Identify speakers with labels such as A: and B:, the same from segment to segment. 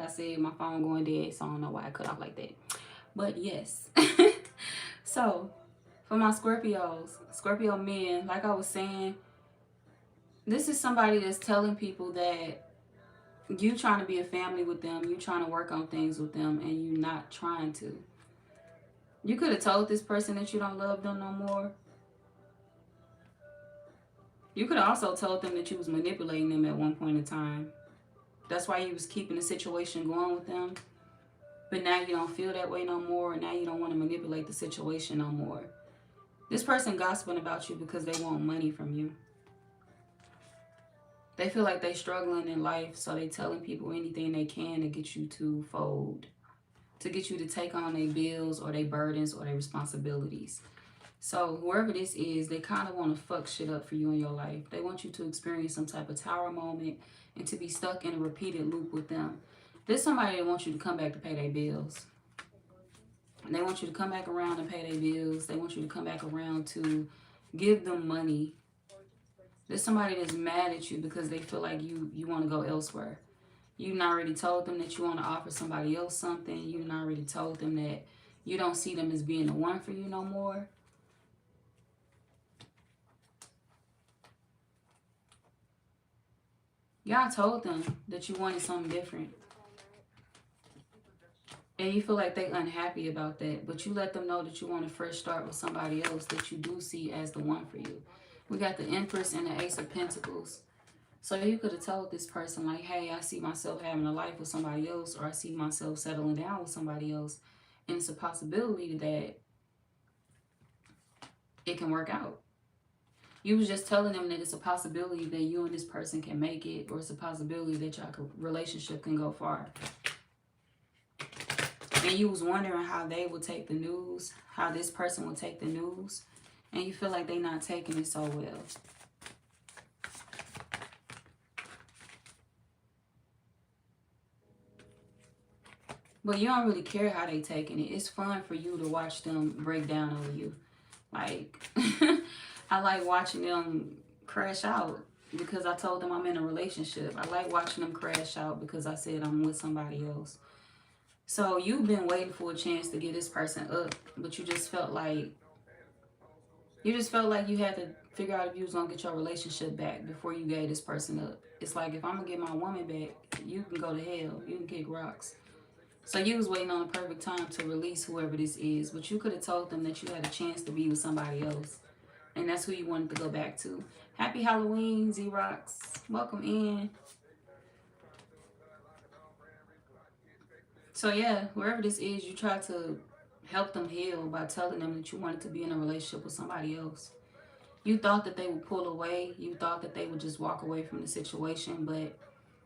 A: I said, my phone going dead, so I don't know why I cut off like that. But yes. So, for my Scorpios, Scorpio men, like I was saying, this is somebody that's telling people that you trying to be a family with them, you trying to work on things with them, and you not trying to. You could have told this person that you don't love them no more. You could have also told them that you was manipulating them at one point in time. That's why you was keeping the situation going with them. But now you don't feel that way no more, and now you don't want to manipulate the situation no more. This person gossiping about you because they want money from you. They feel like they struggling in life, so they telling people anything they can to get you to fold, to get you to take on their bills or their burdens or their responsibilities. So whoever this is, they kind of want to fuck shit up for you in your life. They want you to experience some type of tower moment and to be stuck in a repeated loop with them. There's somebody that wants you to come back to pay their bills. And they want you to come back around and pay their bills. They want you to come back around to give them money. There's somebody that's mad at you because they feel like you want to go elsewhere. You've not already told them that you want to offer somebody else something. You've not already told them that you don't see them as being the one for you no more. Y'all told them that you wanted something different. And you feel like they unhappy about that. But you let them know that you want a fresh start with somebody else that you do see as the one for you. We got the Empress and the Ace of Pentacles. So you could have told this person like, hey, I see myself having a life with somebody else, or I see myself settling down with somebody else. And it's a possibility that it can work out. You was just telling them that it's a possibility that you and this person can make it, or it's a possibility that your relationship can go far. And you was wondering how they would take the news, how this person would take the news, and you feel like they're not taking it so well. But you don't really care how they taking it. It's fun for you to watch them break down over you. Like, I like watching them crash out because I told them I'm in a relationship. I like watching them crash out because I said I'm with somebody else. So you've been waiting for a chance to get this person up, but you just felt like you had to figure out if you was gonna get your relationship back before you gave this person up. It's like, if I'm gonna get my woman back, you can go to hell. You can kick rocks. So you was waiting on the perfect time to release whoever this is, but you could have told them that you had a chance to be with somebody else. And that's who you wanted to go back to. Happy Halloween, Z-Rocks. Welcome in. So yeah, whoever this is, you try to help them heal by telling them that you wanted to be in a relationship with somebody else. You thought that they would pull away. You thought that they would just walk away from the situation, but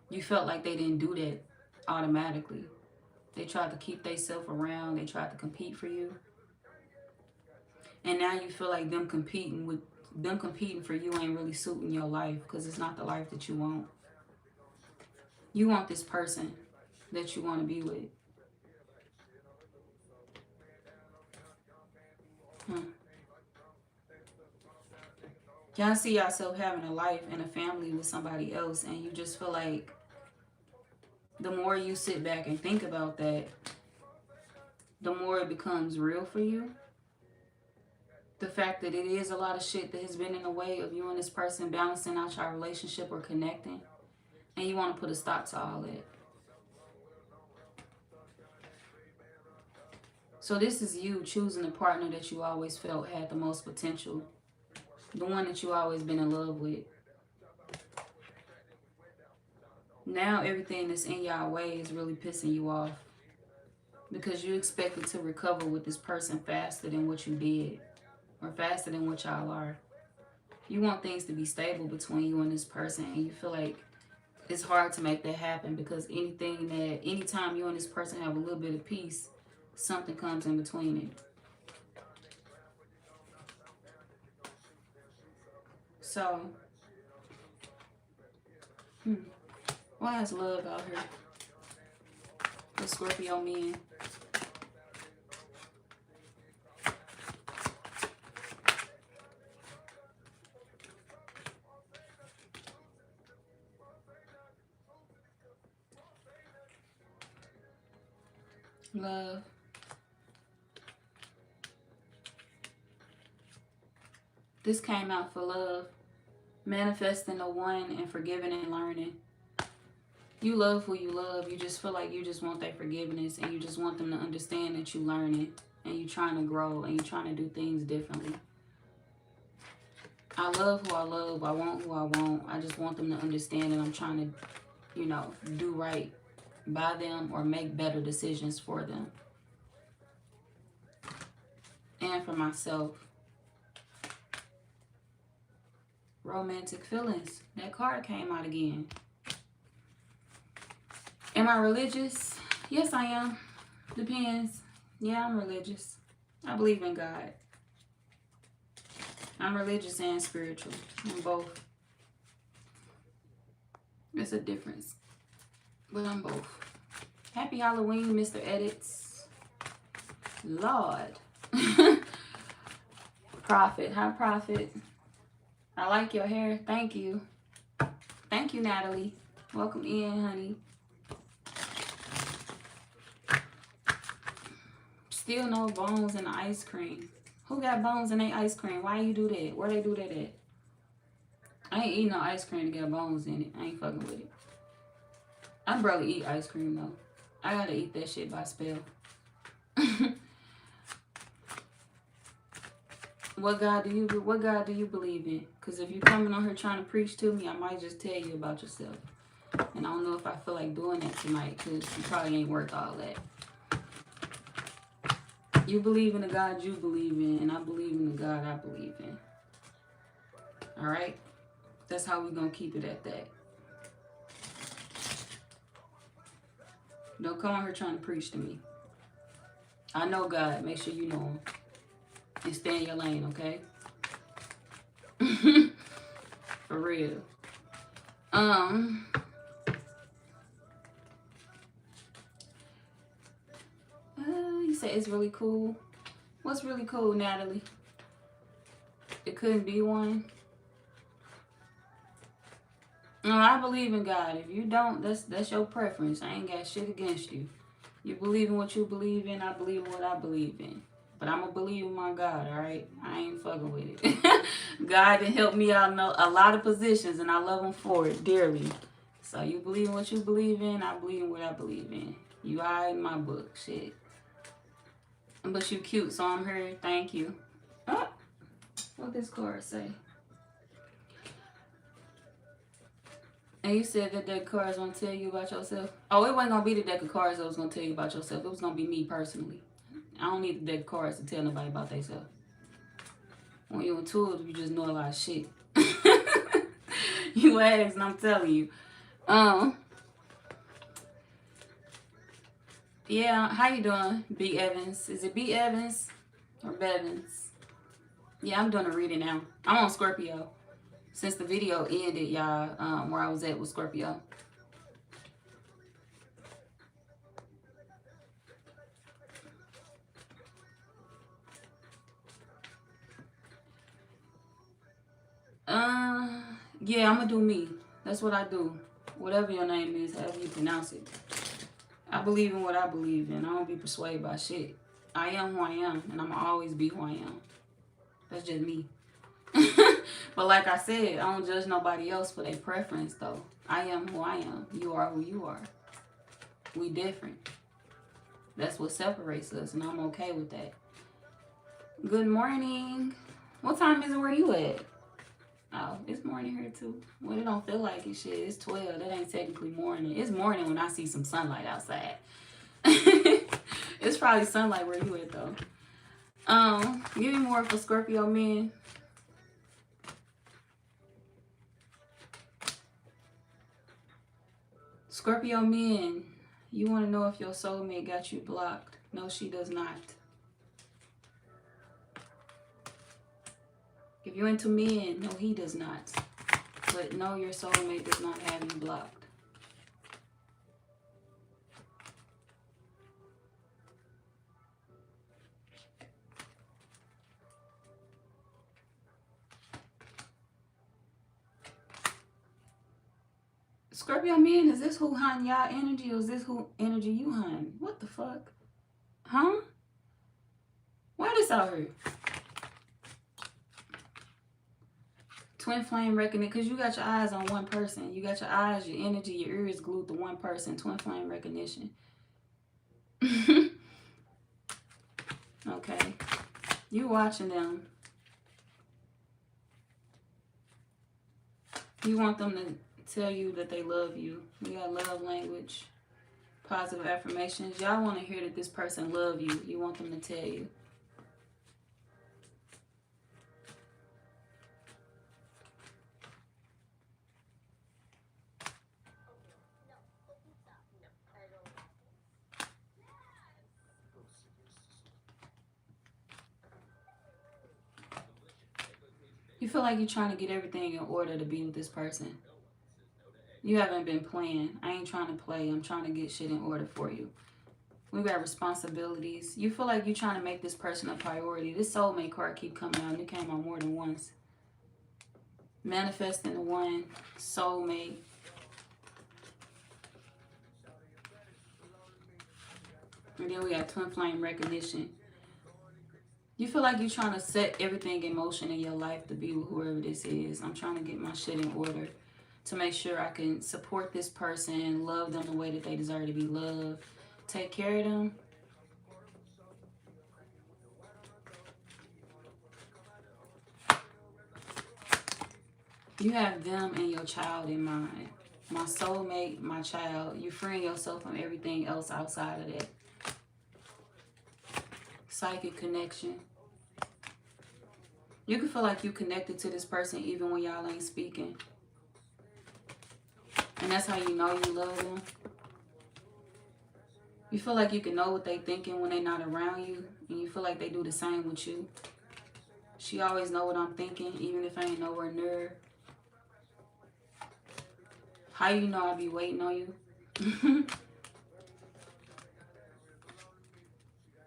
A: you felt like they didn't do that automatically. They tried to keep themselves around. They tried to compete for you. And now you feel like them competing for you ain't really suiting your life, because it's not the life that you want. You want this person that you want to be with. Y'all see yourself having a life and a family with somebody else, and you just feel like the more you sit back and think about that, the more it becomes real for you. The fact that it is a lot of shit that has been in the way of you and this person balancing out your relationship or connecting, and you want to put a stop to all that. So this is you choosing a partner that you always felt had the most potential. The one that you always been in love with. Now everything that's in your way is really pissing you off, because you expected to recover with this person faster than what you did, or faster than what y'all are. You want things to be stable between you and this person, and you feel like it's hard to make that happen, because anytime you and this person have a little bit of peace, something comes in between it. So, why is love out here? The Scorpio men. Love. This came out for love. Manifesting the one and forgiving and learning. You love who you love. You just feel like you just want their forgiveness and you just want them to understand that you learning and you trying to grow and you trying to do things differently. I love who I love. I want who I want. I just want them to understand that I'm trying to, you know, do right by them or make better decisions for them. And for myself. Romantic feelings. That card came out again. Am I religious? Yes, I am. Depends. Yeah, I'm religious. I believe in God. I'm religious and spiritual. I'm both. There's a difference. But I'm both. Happy Halloween, Mr. Edits. Lord. Prophet. Hi, Prophet. I like your hair. Thank you. Thank you, Natalie. Welcome in, honey. Still no bones in the ice cream. Who got bones in their ice cream? Why you do that? Where they do that at? I ain't eating no ice cream to get bones in it. I ain't fucking with it. I barely eat ice cream though. I gotta eat that shit by spell. What God do you believe in? Because if you coming on here trying to preach to me, I might just tell you about yourself. And I don't know if I feel like doing that tonight because you probably ain't worth all that. You believe in the God you believe in, and I believe in the God I believe in. Alright? That's how we're going to keep it at that. Don't come on here trying to preach to me. I know God. Make sure you know him. And stay in your lane, okay? For real. You say it's really cool. What's really cool, Natalie? It couldn't be one. No, I believe in God. If you don't, that's your preference. I ain't got shit against you. You believe in what you believe in. I believe in what I believe in. But I'm going to believe in my God, all right? I ain't fucking with it. God done helped me out in a lot of positions, and I love him for it dearly. So you believe in what you believe in. I believe in what I believe in. You all right in my book, shit. But you cute, so I'm here. Thank you. Oh, what this card say? And you said that deck of cards gonna tell you about yourself. Oh, it wasn't gonna be the deck of cards that was gonna tell you about yourself. It was gonna be me personally. I don't need the deck of cards to tell nobody about themselves. When you're intuitive, you just know a lot of shit. You ask, and I'm telling you. Yeah, how you doing, B. Evans? Is it B. Evans or Bevins? Yeah, I'm doing a reading now. I'm on Scorpio. Since the video ended, y'all, where I was at with Scorpio. Yeah, I'm gonna do me. That's what I do. Whatever your name is, however you pronounce it. I believe in what I believe in. I don't be persuaded by shit. I am who I am, and I'm gonna always be who I am. That's just me. But like I said, I don't judge nobody else for their preference, though. I am who I am. You are who you are. We different. That's what separates us, and I'm okay with that. Good morning. What time is it where you at? Oh, it's morning here too. Well, it don't feel like it, shit. It's 12. That ain't technically morning. It's morning when I see some sunlight outside. It's probably sunlight where you at though. Give me more for Scorpio men. Scorpio men, you want to know if your soulmate got you blocked? No, she does not. If you're into men, no, he does not. But no, your soulmate does not have you blocked. Scorpio men, is this who hun y'all energy or is this who energy you hun? What the fuck? Huh? Why this out here? Twin flame reckoning, because you got your eyes on one person. You got your eyes, your energy, your ears glued to one person. Twin flame recognition. Okay. You watching them. You want them to tell you that they love you. We got love language, positive affirmations. Y'all want to hear that this person love you. You want them to tell you. You feel like you're trying to get everything in order to be with this person. You haven't been playing. I ain't trying to play. I'm trying to get shit in order for you. We got responsibilities. You feel like you're trying to make this person a priority. This soulmate card keep coming out, and it came out more than once. Manifesting the one, soulmate. And then we got twin flame recognition. You feel like you're trying to set everything in motion in your life to be with whoever this is. I'm trying to get my shit in order to make sure I can support this person, love them the way that they deserve to be loved, take care of them. You have them and your child in mind. My soulmate, my child. You're freeing yourself from everything else outside of that. Psychic connection. You can feel like you connected to this person even when y'all ain't speaking. And that's how you know you love them. You feel like you can know what they thinking when they're not around you. And you feel like they do the same with you. She always know what I'm thinking, even if I ain't nowhere near her. How you know I be waiting on you?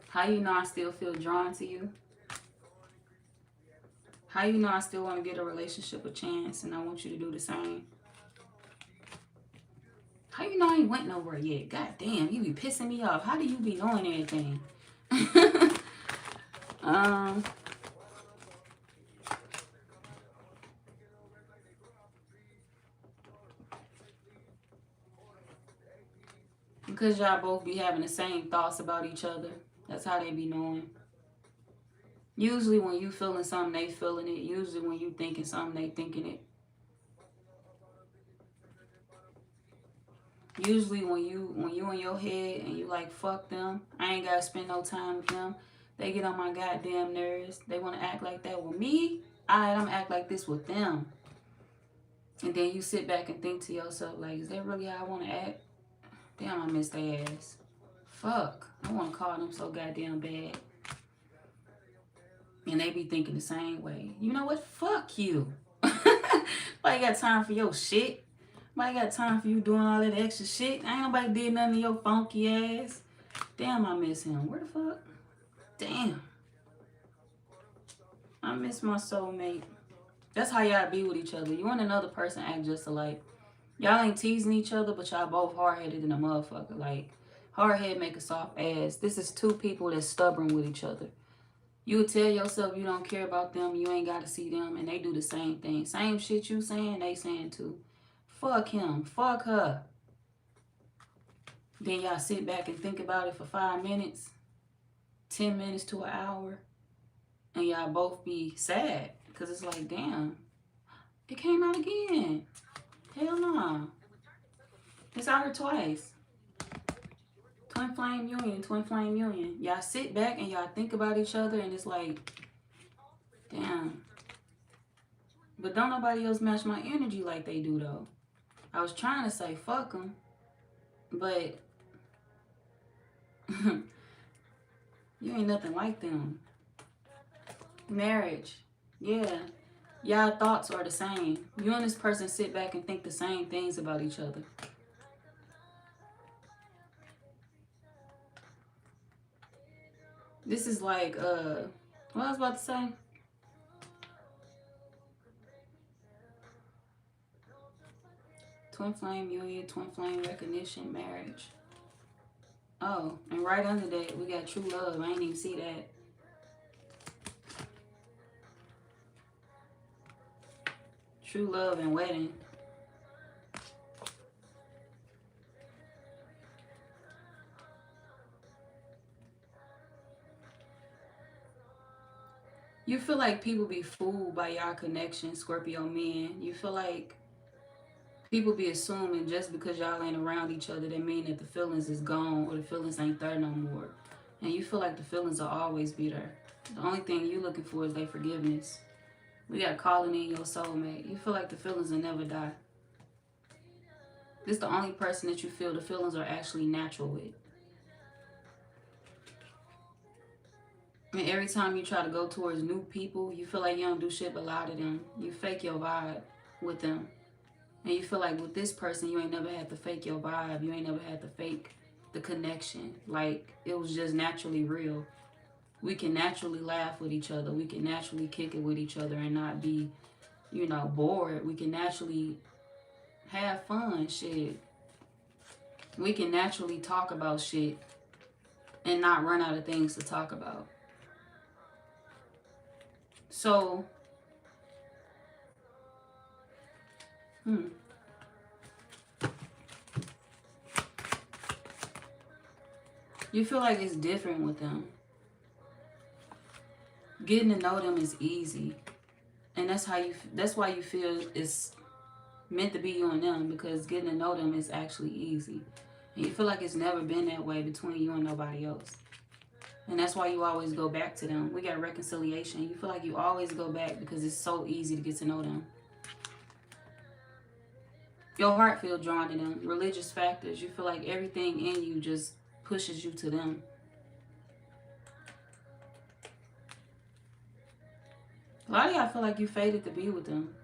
A: How you know I still feel drawn to you? How you know I still want to give a relationship a chance and I want you to do the same? How you know I ain't went nowhere yet? God damn, you be pissing me off. How do you be knowing anything? Because y'all both be having the same thoughts about each other. That's how they be knowing. Usually when you feeling something, they feeling it. Usually when you thinking something, they thinking it. Usually when you in your head and you like, fuck them, I ain't gotta spend no time with them, they get on my goddamn nerves. They want to act like that with me. I'm gonna act like this with them. And then you sit back and think to yourself, like, is that really how I want to act? Damn, I miss their ass. Fuck, I want to call them so goddamn bad. And they be thinking the same way. You know what? Fuck you. Nobody got time for your shit. Nobody got time for you doing all that extra shit. Ain't nobody did nothing to your funky ass. Damn, I miss him. Where the fuck? Damn. I miss my soulmate. That's how y'all be with each other. You and another person act just alike. Y'all ain't teasing each other, but y'all both hard-headed in a motherfucker. Like, hard head make a soft ass. This is two people that's stubborn with each other. You would tell yourself you don't care about them, you ain't got to see them, and they do the same thing. Same shit you saying, they saying too. Fuck him. Fuck her. Then y'all sit back and think about it for 5 minutes, 10 minutes to an hour, and y'all both be sad. Because it's like, damn, it came out again. Hell no. It's out here twice. Twin flame union, twin flame union. Y'all sit back and y'all think about each other and it's like, damn. But don't nobody else match my energy like they do though. I was trying to say fuck them, but you ain't nothing like them. Marriage. Yeah. Y'all thoughts are the same. You and this person sit back and think the same things about each other. This is like, what I was about to say? Twin flame union, twin flame recognition, marriage. Oh, and right under that, we got true love. I ain't even see that. True love and wedding. You feel like people be fooled by y'all connection, Scorpio men. You feel like people be assuming just because y'all ain't around each other, that mean that the feelings is gone or the feelings ain't there no more. And you feel like the feelings will always be there. The only thing you looking for is their forgiveness. We got calling in your soulmate. You feel like the feelings will never die. This is the only person that you feel the feelings are actually natural with. And every time you try to go towards new people, you feel like you don't do shit but lie to them. You fake your vibe with them. And you feel like with this person, you ain't never had to fake your vibe. You ain't never had to fake the connection. Like, it was just naturally real. We can naturally laugh with each other. We can naturally kick it with each other and not be, bored. We can naturally have fun, shit. We can naturally talk about shit and not run out of things to talk about. So, you feel like it's different with them. Getting to know them is easy. And that's why you feel it's meant to be you and them, because getting to know them is actually easy. And you feel like it's never been that way between you and nobody else. And that's why you always go back to them. We got reconciliation. You feel like you always go back because it's so easy to get to know them. Your heart feels drawn to them. Religious factors. You feel like everything in you just pushes you to them. A lot of y'all feel like you fated to be with them.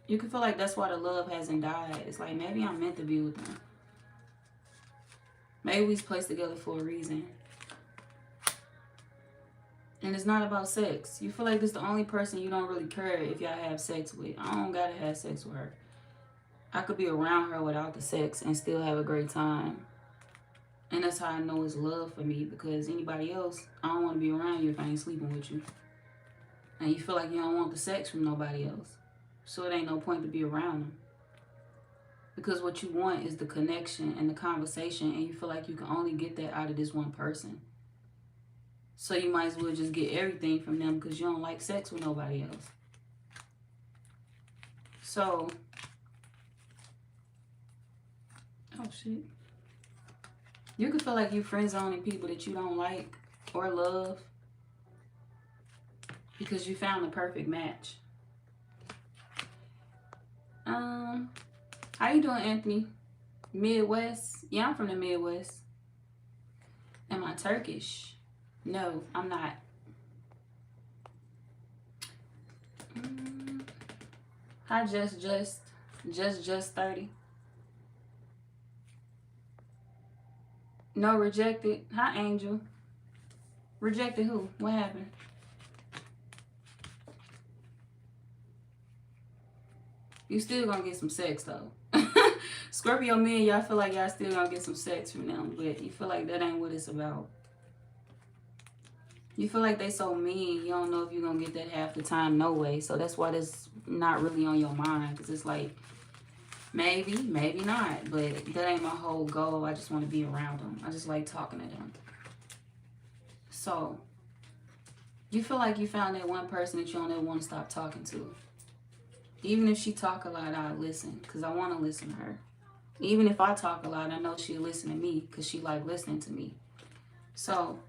A: You can feel like that's why the love hasn't died. It's like, maybe I'm meant to be with them. Maybe we was placed together for a reason. And it's not about sex. You feel like this is the only person you don't really care if y'all have sex with. I don't gotta have sex with her. I could be around her without the sex and still have a great time. And that's how I know it's love for me, because anybody else, I don't want to be around you if I ain't sleeping with you. And you feel like you don't want the sex from nobody else. So it ain't no point to be around them. Because what you want is the connection and the conversation, and you feel like you can only get that out of this one person. So you might as well just get everything from them because you don't like sex with nobody else. So, oh shit. You can feel like you friend zoning people that you don't like or love because you found the perfect match. How you doing, Anthony? Midwest? Yeah, I'm from the Midwest. Am I Turkish? No, I'm not. Hi, just 30. No, rejected. Hi, Angel. Rejected who? What happened? You still gonna get some sex though. Scorpio men, y'all feel like y'all still gonna get some sex from them, but you feel like that ain't what it's about. You feel like they so mean, you don't know if you're gonna get that half the time, no way. So that's why that's not really on your mind, because it's like, maybe, maybe not, but that ain't my whole goal. I just want to be around them. I just like talking to them. So, you feel like you found that one person that you don't ever want to stop talking to. Even if she talk a lot, I'll listen, because I want to listen to her. Even if I talk a lot, I know she'll listen to me, because she like listening to me. So,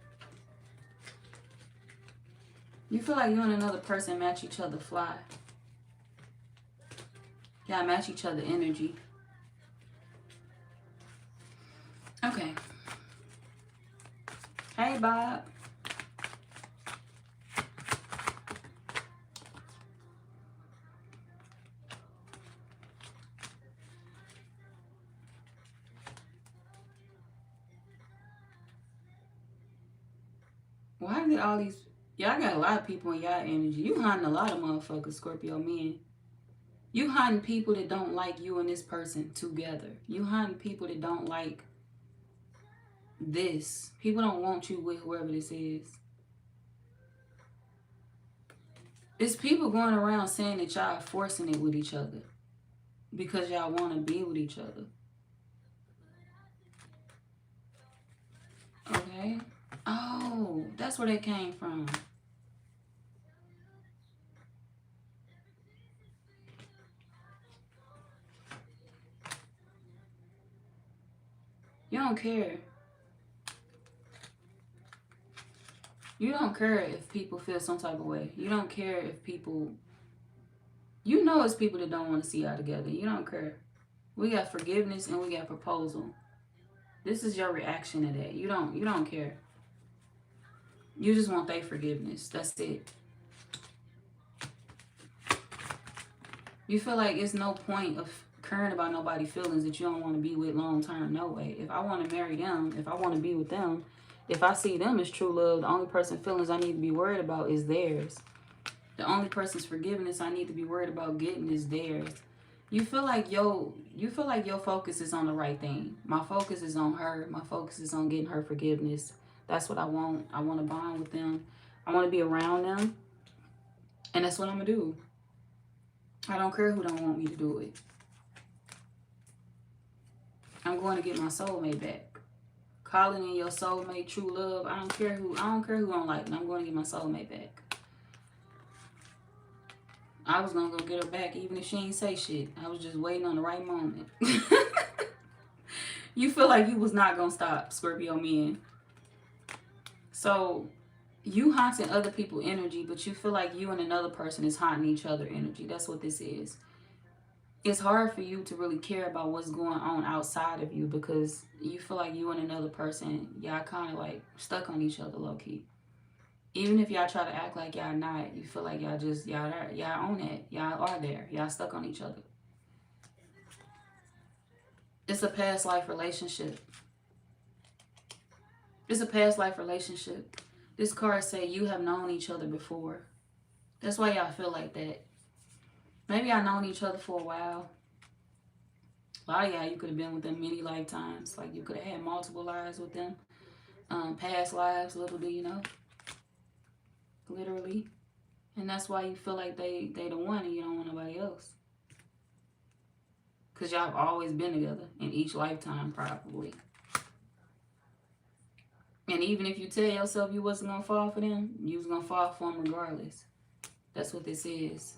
A: you feel like you and another person match each other fly. Y'all match each other energy. Okay. Hey, Bob. Why did all these... Y'all got a lot of people in y'all energy. You hunting a lot of motherfuckers, Scorpio men. You hunting people that don't like you and this person together. You hunting people that don't like this. People don't want you with whoever this is. It's people going around saying that y'all forcing it with each other because y'all want to be with each other. Okay. Oh, that's where they came from. You don't care. You don't care if people feel some type of way. You don't care if people... You know it's people that don't want to see y'all together. You don't care. We got forgiveness and we got proposal. This is your reaction to that. You don't care. You just want their forgiveness. That's it. You feel like it's no point of caring about nobody's feelings that you don't want to be with long term. No way. If I want to marry them, if I want to be with them, if I see them as true love, the only person feelings I need to be worried about is theirs. The only person's forgiveness I need to be worried about getting is theirs. You feel like your focus is on the right thing. My focus is on her. My focus is on getting her forgiveness. That's what I want. I want to bond with them. I want to be around them. And that's what I'm going to do. I don't care who don't want me to do it. I'm going to get my soulmate back. Calling in your soulmate, true love. I don't care who don't like me. I'm going to get my soulmate back. I was going to go get her back even if she ain't say shit. I was just waiting on the right moment. You feel like you was not going to stop, Scorpio men. So you haunting other people's energy, but you feel like you and another person is haunting each other energy. That's what this is. It's hard for you to really care about what's going on outside of you because you feel like you and another person, y'all kind of like stuck on each other low key. Even if y'all try to act like y'all not, you feel like y'all own it. Y'all are there. Y'all stuck on each other. It's a past life relationship. It's a past life relationship. This card say you have known each other before. That's why y'all feel like that. Maybe y'all known each other for a while. A lot of y'all, you could have been with them many lifetimes. Like you could have had multiple lives with them. Past lives, little do you know. Literally. And that's why you feel like they the one and you don't want nobody else. Because y'all have always been together in each lifetime probably. And even if you tell yourself you wasn't going to fall for them, you was going to fall for them regardless. That's what this is.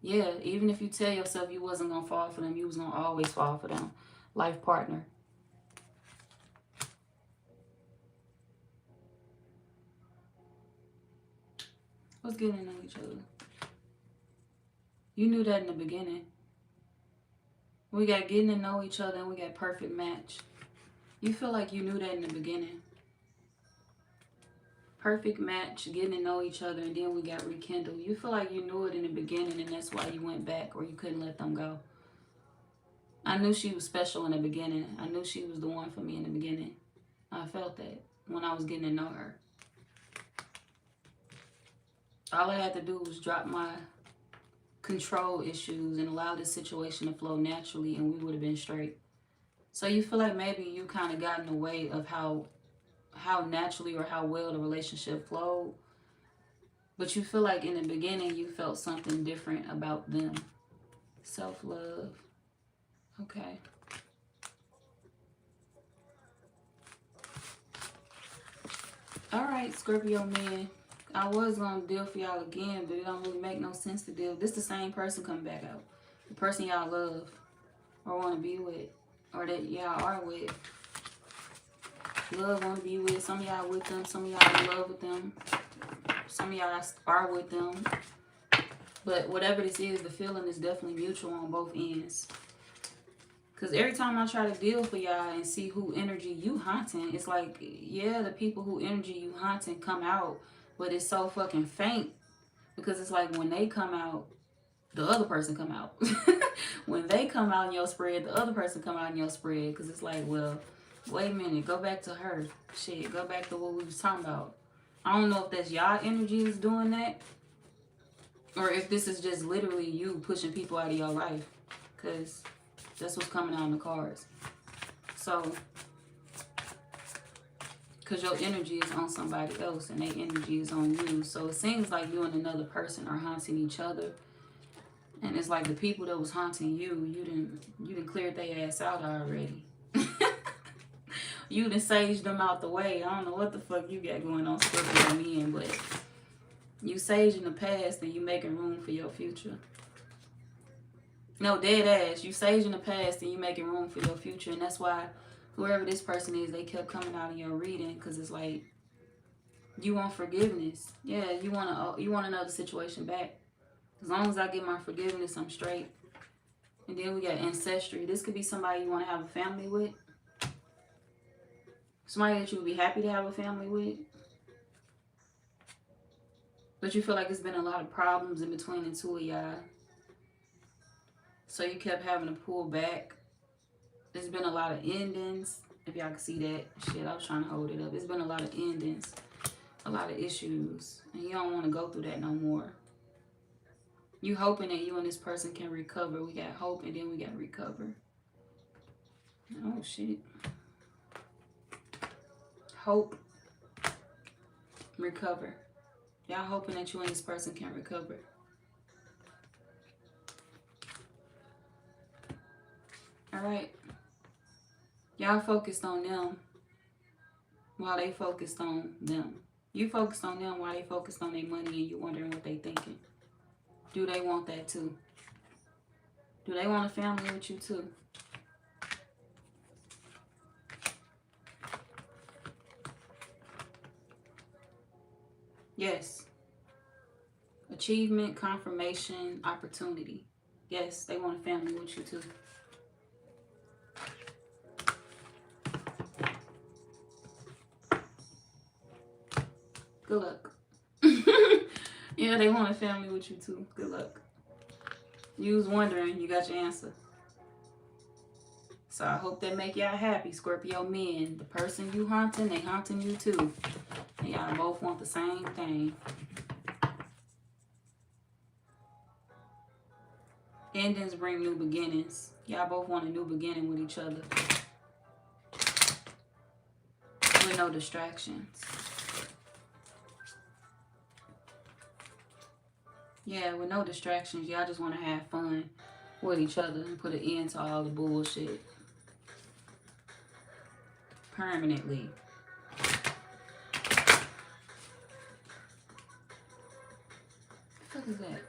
A: Yeah, even if you tell yourself you wasn't going to fall for them, you was going to always fall for them. Life partner. Let's get to know each other. You knew that in the beginning. We got getting to know each other and we got perfect match. You feel like you knew that in the beginning. Perfect match, getting to know each other, and then we got rekindled. You feel like you knew it in the beginning and that's why you went back or you couldn't let them go. I knew she was special in the beginning. I knew she was the one for me in the beginning. I felt that when I was getting to know her. All I had to do was drop my control issues and allow this situation to flow naturally and we would have been straight. So you feel like maybe you kind of got in the way of how naturally or how well the relationship flowed. But you feel like in the beginning you felt something different about them. Self-love. Okay. Alright, Scorpio man. I was going to deal for y'all again, but it don't really make no sense to deal. This the same person coming back out. The person y'all love or want to be with or that y'all are with. Love, want to be with. Some of y'all with them. Some of y'all in love with them. Some of y'all are with them. But whatever this is, the feeling is definitely mutual on both ends. Because every time I try to deal for y'all and see who energy you haunting, it's like, yeah, the people who energy you haunting come out, but it's so fucking faint. Because it's like when they come out, the other person come out. When they come out in your spread, the other person come out in your spread. Because it's like, well, wait a minute, go back to her. Shit, go back to what we was talking about. I don't know if that's y'all energy is doing that. Or if this is just literally you pushing people out of your life. Because that's what's coming out in the cards. So, Because your energy is on somebody else and their energy is on you. So it seems like you and another person are haunting each other. And it's like the people that was haunting you, you didn't clear their ass out already. You done saged them out the way. I don't know what the fuck you got going on, Scorpio men, but you saging the past and you making room for your future. No, dead ass. You saging the past and you making room for your future. And that's why whoever this person is, they kept coming out of your reading, because it's like you want forgiveness. Yeah, you want to know the situation back. As long as I get my forgiveness, I'm straight. And then we got ancestry. This could be somebody you want to have a family with. Somebody that you would be happy to have a family with. But you feel like it's been a lot of problems in between the two of y'all. So you kept having to pull back. There's been a lot of endings. If y'all can see that. Shit, I was trying to hold it up. It's been a lot of endings. A lot of issues. And you don't want to go through that no more. You hoping that you and this person can recover. We got hope and then we got recover. Oh, shit. Hope. Recover. Y'all hoping that you and this person can recover. Alright. Y'all focused on them while they focused on them. You focused on them while they focused on their money, and you wondering what they thinking. Do they want that too? Do they want a family with you too? Yes. Achievement, confirmation, opportunity. Yes, they want a family with you too. Good luck. Yeah, they want a family with you too. Good luck. You was wondering, you got your answer. So I hope that make y'all happy, Scorpio men. The person you haunting, they haunting you too. And y'all both want the same thing. Endings bring new beginnings. Y'all both want a new beginning with each other. With no distractions. Yeah, with no distractions. Y'all just want to have fun with each other and put an end to all the bullshit. Permanently. What the fuck is that?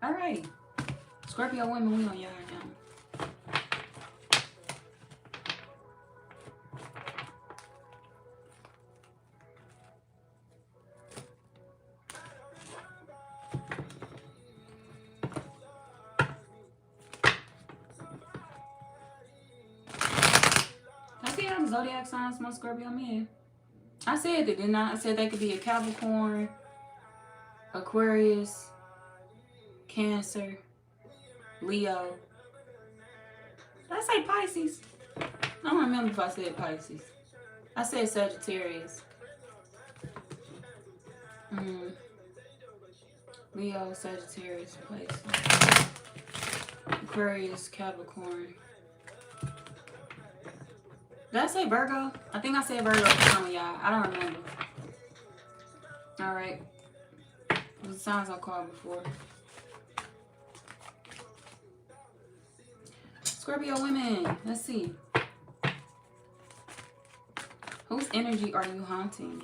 A: Alrighty. Scorpio women, we on y'all now. I see how the zodiac signs my Scorpio men. I said that, didn't I? I said they could be a Capricorn, Aquarius, Cancer, Leo. Did I say Pisces? I don't remember if I said Pisces. I said Sagittarius. Leo, Sagittarius, Pisces. Aquarius, Capricorn. Did I say Virgo? I think I said Virgo for some of y'all. I don't remember. Alright. It was the signs I called before. Scorpio women, let's see. Whose energy are you haunting?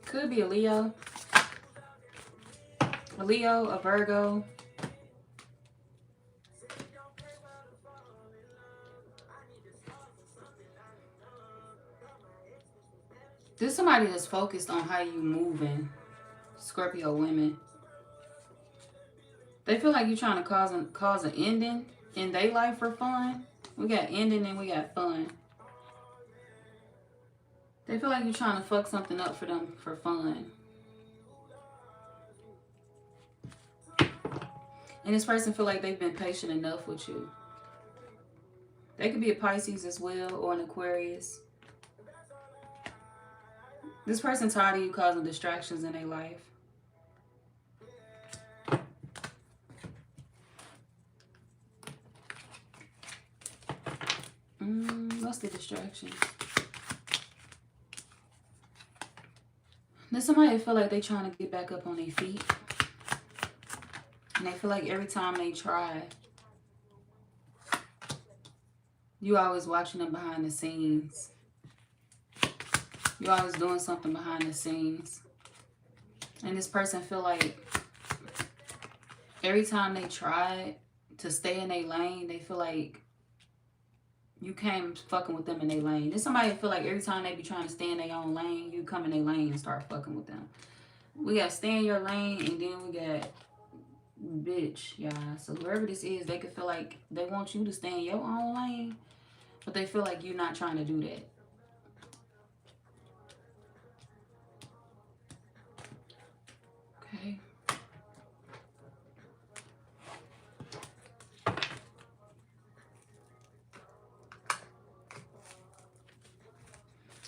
A: Could be a Leo. A Leo, a Virgo. There's somebody that's focused on how you moving. Scorpio women. They feel like you're trying to cause an ending in their life for fun. We got ending and we got fun. They feel like you're trying to fuck something up for them for fun. And this person feel like they've been patient enough with you. They could be a Pisces as well or an Aquarius. This person tired of you causing distractions in their life. What's the distractions? There's somebody that feel like they trying to get back up on their feet. And they feel like every time they try, you always watching them behind the scenes. You always doing something behind the scenes. And this person feel like every time they try to stay in their lane, they feel like you came fucking with them in their lane. There's somebody that feel like every time they be trying to stay in their own lane, you come in their lane and start fucking with them. We got stay in your lane, and then we got bitch, y'all. So whoever this is, they could feel like they want you to stay in your own lane, but they feel like you're not trying to do that. Okay.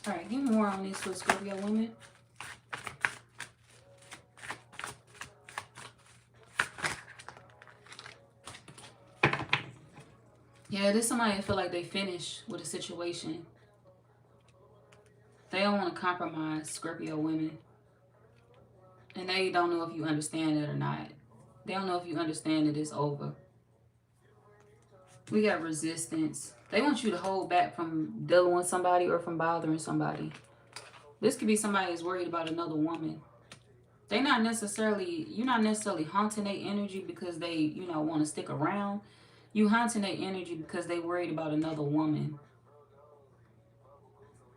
A: All right, give me more on this for Scorpio women. Yeah, there's somebody that feel like they finished with a situation. They don't want to compromise, Scorpio women. And they don't know if you understand it or not. They don't know if you understand that it's over. We got resistance. They want you to hold back from dealing with somebody or from bothering somebody. This could be somebody that's worried about another woman. You're not necessarily haunting their energy because they, want to stick around. You haunting their energy because they worried about another woman.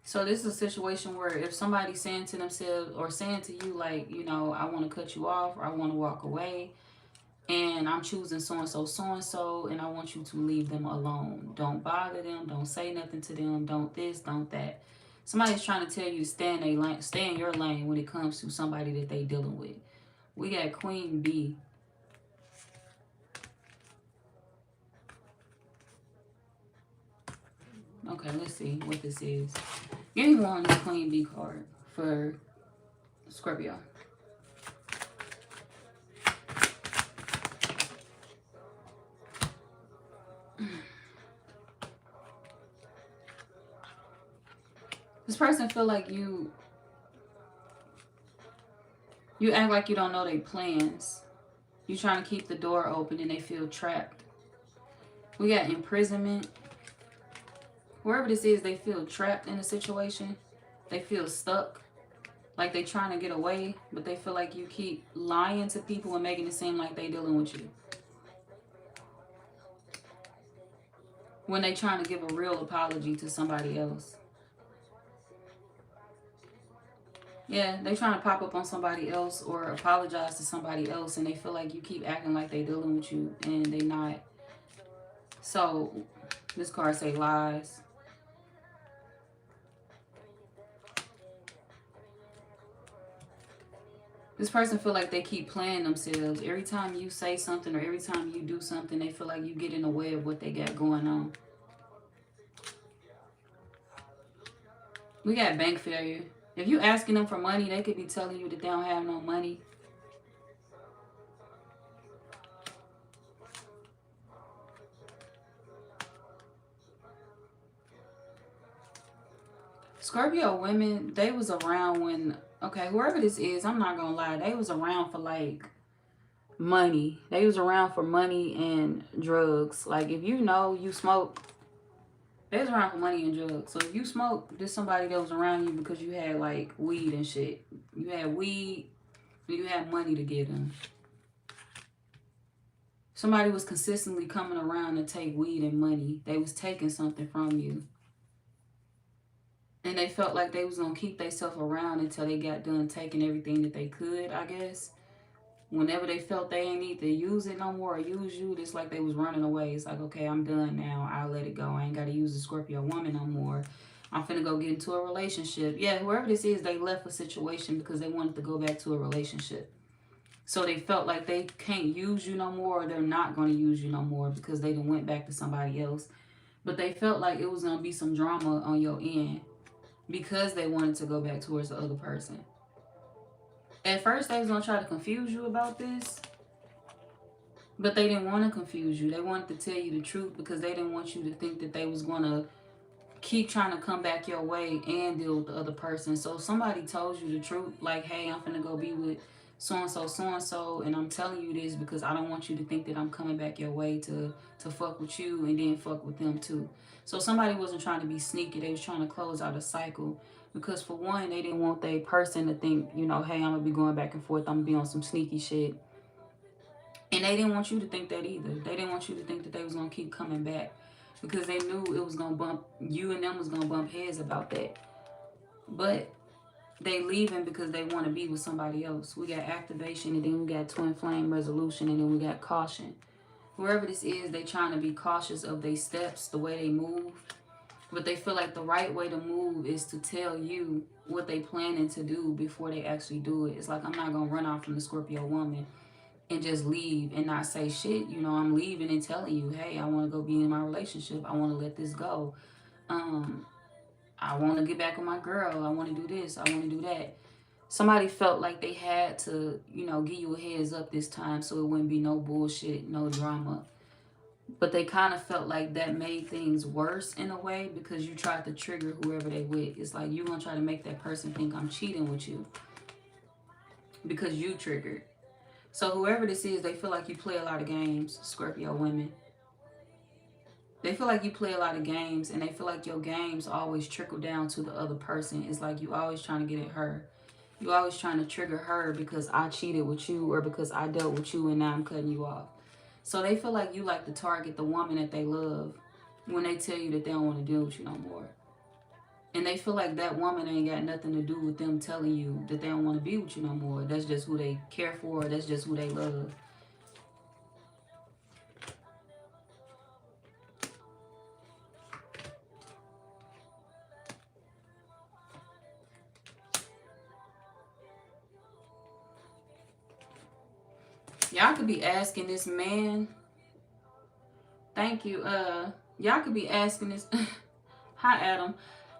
A: So this is a situation where if somebody's saying to themselves or saying to you like, I want to cut you off or I want to walk away and I'm choosing so-and-so, and I want you to leave them alone. Don't bother them. Don't say nothing to them. Don't this, don't that. Somebody's trying to tell you to stay in your lane when it comes to somebody that they dealing with. We got Queen B. Okay, let's see what this is. Give me more on this Queen B card for Scorpio. This person feel like you act like you don't know their plans. You trying to keep the door open and they feel trapped. We got imprisonment. Wherever this is, they feel trapped in a situation. They feel stuck. Like they trying to get away, but they feel like you keep lying to people and making it seem like they dealing with you. When they trying to give a real apology to somebody else. Yeah, they trying to pop up on somebody else or apologize to somebody else, and they feel like you keep acting like they dealing with you and they not. So this card say lies. This person feel like they keep playing themselves. Every time you say something or every time you do something, they feel like you get in the way of what they got going on. We got bank failure. If you asking them for money, they could be telling you that they don't have no money. Scorpio women, they was around when, okay, whoever this is, I'm not going to lie, they was around for like money. They was around for money and drugs. Like if you smoke, they was around for money and drugs. So if you smoke, there's somebody that was around you because you had like weed and shit. You had weed and you had money to give them. Somebody was consistently coming around to take weed and money. They was taking something from you. And they felt like they was going to keep themselves around until they got done taking everything that they could, I guess. Whenever they felt they ain't need to use it no more or use you, it's like they was running away. It's like, okay, I'm done now. I'll let it go. I ain't got to use the Scorpio woman no more. I'm finna go get into a relationship. Yeah, whoever this is, they left a situation because they wanted to go back to a relationship. So they felt like they can't use you no more, or they're not going to use you no more because they done went back to somebody else. But they felt like it was going to be some drama on your end because they wanted to go back towards the other person. At first, they was going to try to confuse you about this, but they didn't want to confuse you. They wanted to tell you the truth because they didn't want you to think that they was going to keep trying to come back your way and deal with the other person. So if somebody told you the truth, like, hey, I'm finna go be with so-and-so, and I'm telling you this because I don't want you to think that I'm coming back your way to fuck with you and then fuck with them too. So somebody wasn't trying to be sneaky. They was trying to close out a cycle because, for one, they didn't want their person to think, you know, hey, I'm going to be going back and forth. I'm going to be on some sneaky shit. And they didn't want you to think that either. They didn't want you to think that they was going to keep coming back because they knew it was going to bump, you and them was going to bump heads about that. But they leaving because they want to be with somebody else. We got activation, and then we got twin flame resolution, and then we got caution. Whoever this is, they trying to be cautious of their steps, the way they move. But they feel like the right way to move is to tell you what they planning to do before they actually do it. It's like, I'm not going to run off from the Scorpio woman and just leave and not say shit. You know, I'm leaving and telling you, hey, I want to go be in my relationship. I want to let this go. I want to get back with my girl. I want to do this. I want to do that. Somebody felt like they had to, you know, give you a heads up this time so it wouldn't be no bullshit, no drama. But they kind of felt like that made things worse in a way because you tried to trigger whoever they with. It's like you're going to try to make that person think I'm cheating with you because you triggered. So whoever this is, they feel like you play a lot of games, Scorpio women. They feel like you play a lot of games, and they feel like your games always trickle down to the other person. It's like you always trying to get at her. You always trying to trigger her because I cheated with you or because I dealt with you and now I'm cutting you off. So they feel like you like to target the woman that they love when they tell you that they don't want to deal with you no more. And they feel like that woman ain't got nothing to do with them telling you that they don't want to be with you no more. That's just who they care for. That's just who they love. Y'all could be asking this man. Thank you. Y'all could be asking this. Hi, Adam.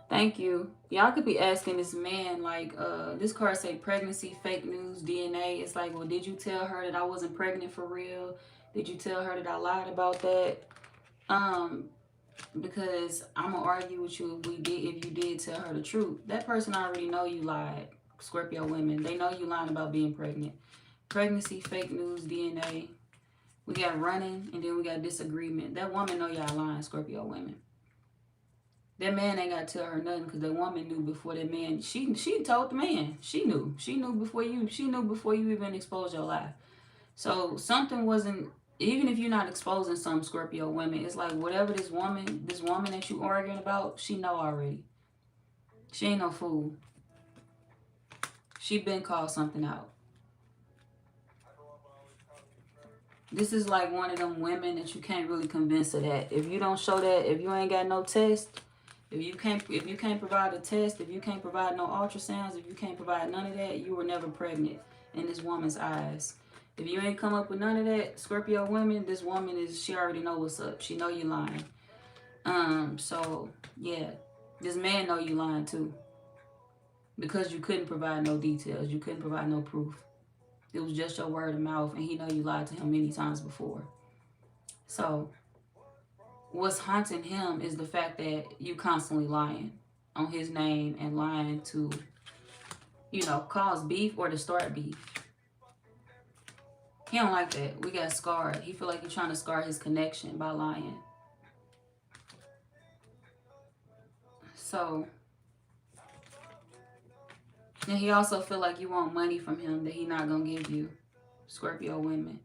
A: Thank you. Y'all could be asking this man, like, this card say pregnancy, fake news, DNA. It's like, well, did you tell her that I wasn't pregnant for real? Did you tell her that I lied about that? Because I'm gonna argue with you if you did tell her the truth. That person already know you lied. Scorpio women, they know you lying about being pregnant. Pregnancy, fake news, DNA. We got running, and then we got disagreement. That woman know y'all lying, Scorpio women. That man ain't got to tell her nothing because that woman knew before that man. She told the man. She knew. She knew before you even exposed your life. So something wasn't. Even if you're not exposing some, Scorpio women, it's like whatever this woman that you arguing about, she know already. She ain't no fool. She been called something out. This is like one of them women that you can't really convince of that. If you don't show that, if you ain't got no test, if you can't provide a test, if you can't provide no ultrasounds, if you can't provide none of that, you were never pregnant in this woman's eyes. If you ain't come up with none of that, Scorpio women, this woman she already know what's up. She know you lying. So yeah, this man know you lying too. Because you couldn't provide no details. You couldn't provide no proof. It was just your word of mouth, and he know you lied to him many times before. So what's haunting him is the fact that you constantly lying on his name and lying to, you know, cause beef or to start beef. He don't like that. We got scarred. He feel like you're trying to scar his connection by lying. So, and he also feel like you want money from him that he not gonna give you, Scorpio women.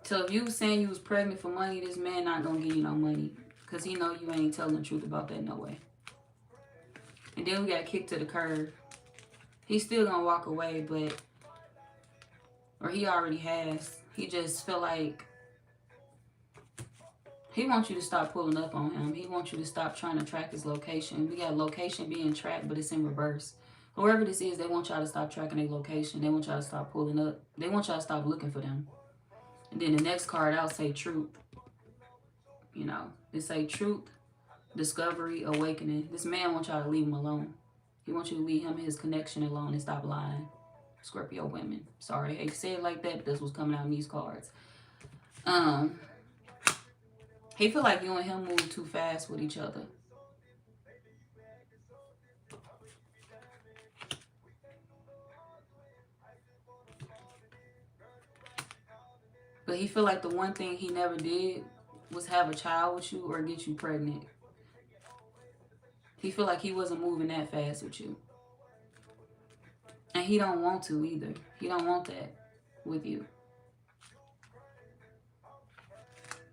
A: So if you was saying you was pregnant for money, this man not gonna give you no money because he know you ain't telling the truth about that no way. And then we got kicked to the curb. He's still gonna walk away, but Or he already has. He just feel like he wants you to stop pulling up on him. He wants you to stop trying to track his location. We got location being tracked, but it's in reverse. Whoever this is, they want y'all to stop tracking their location. They want y'all to stop pulling up. They want y'all to stop looking for them. And then the next card out say truth. You know, it say truth, discovery, awakening. This man wants y'all to leave him alone. He wants you to leave him and his connection alone and stop lying. Scorpio women. Sorry, I hate to say it like that, but this was coming out in these cards. He feel like you and him move too fast with each other. But he feel like the one thing he never did was have a child with you or get you pregnant. He feel like he wasn't moving that fast with you. And he don't want to either. He don't want that with you.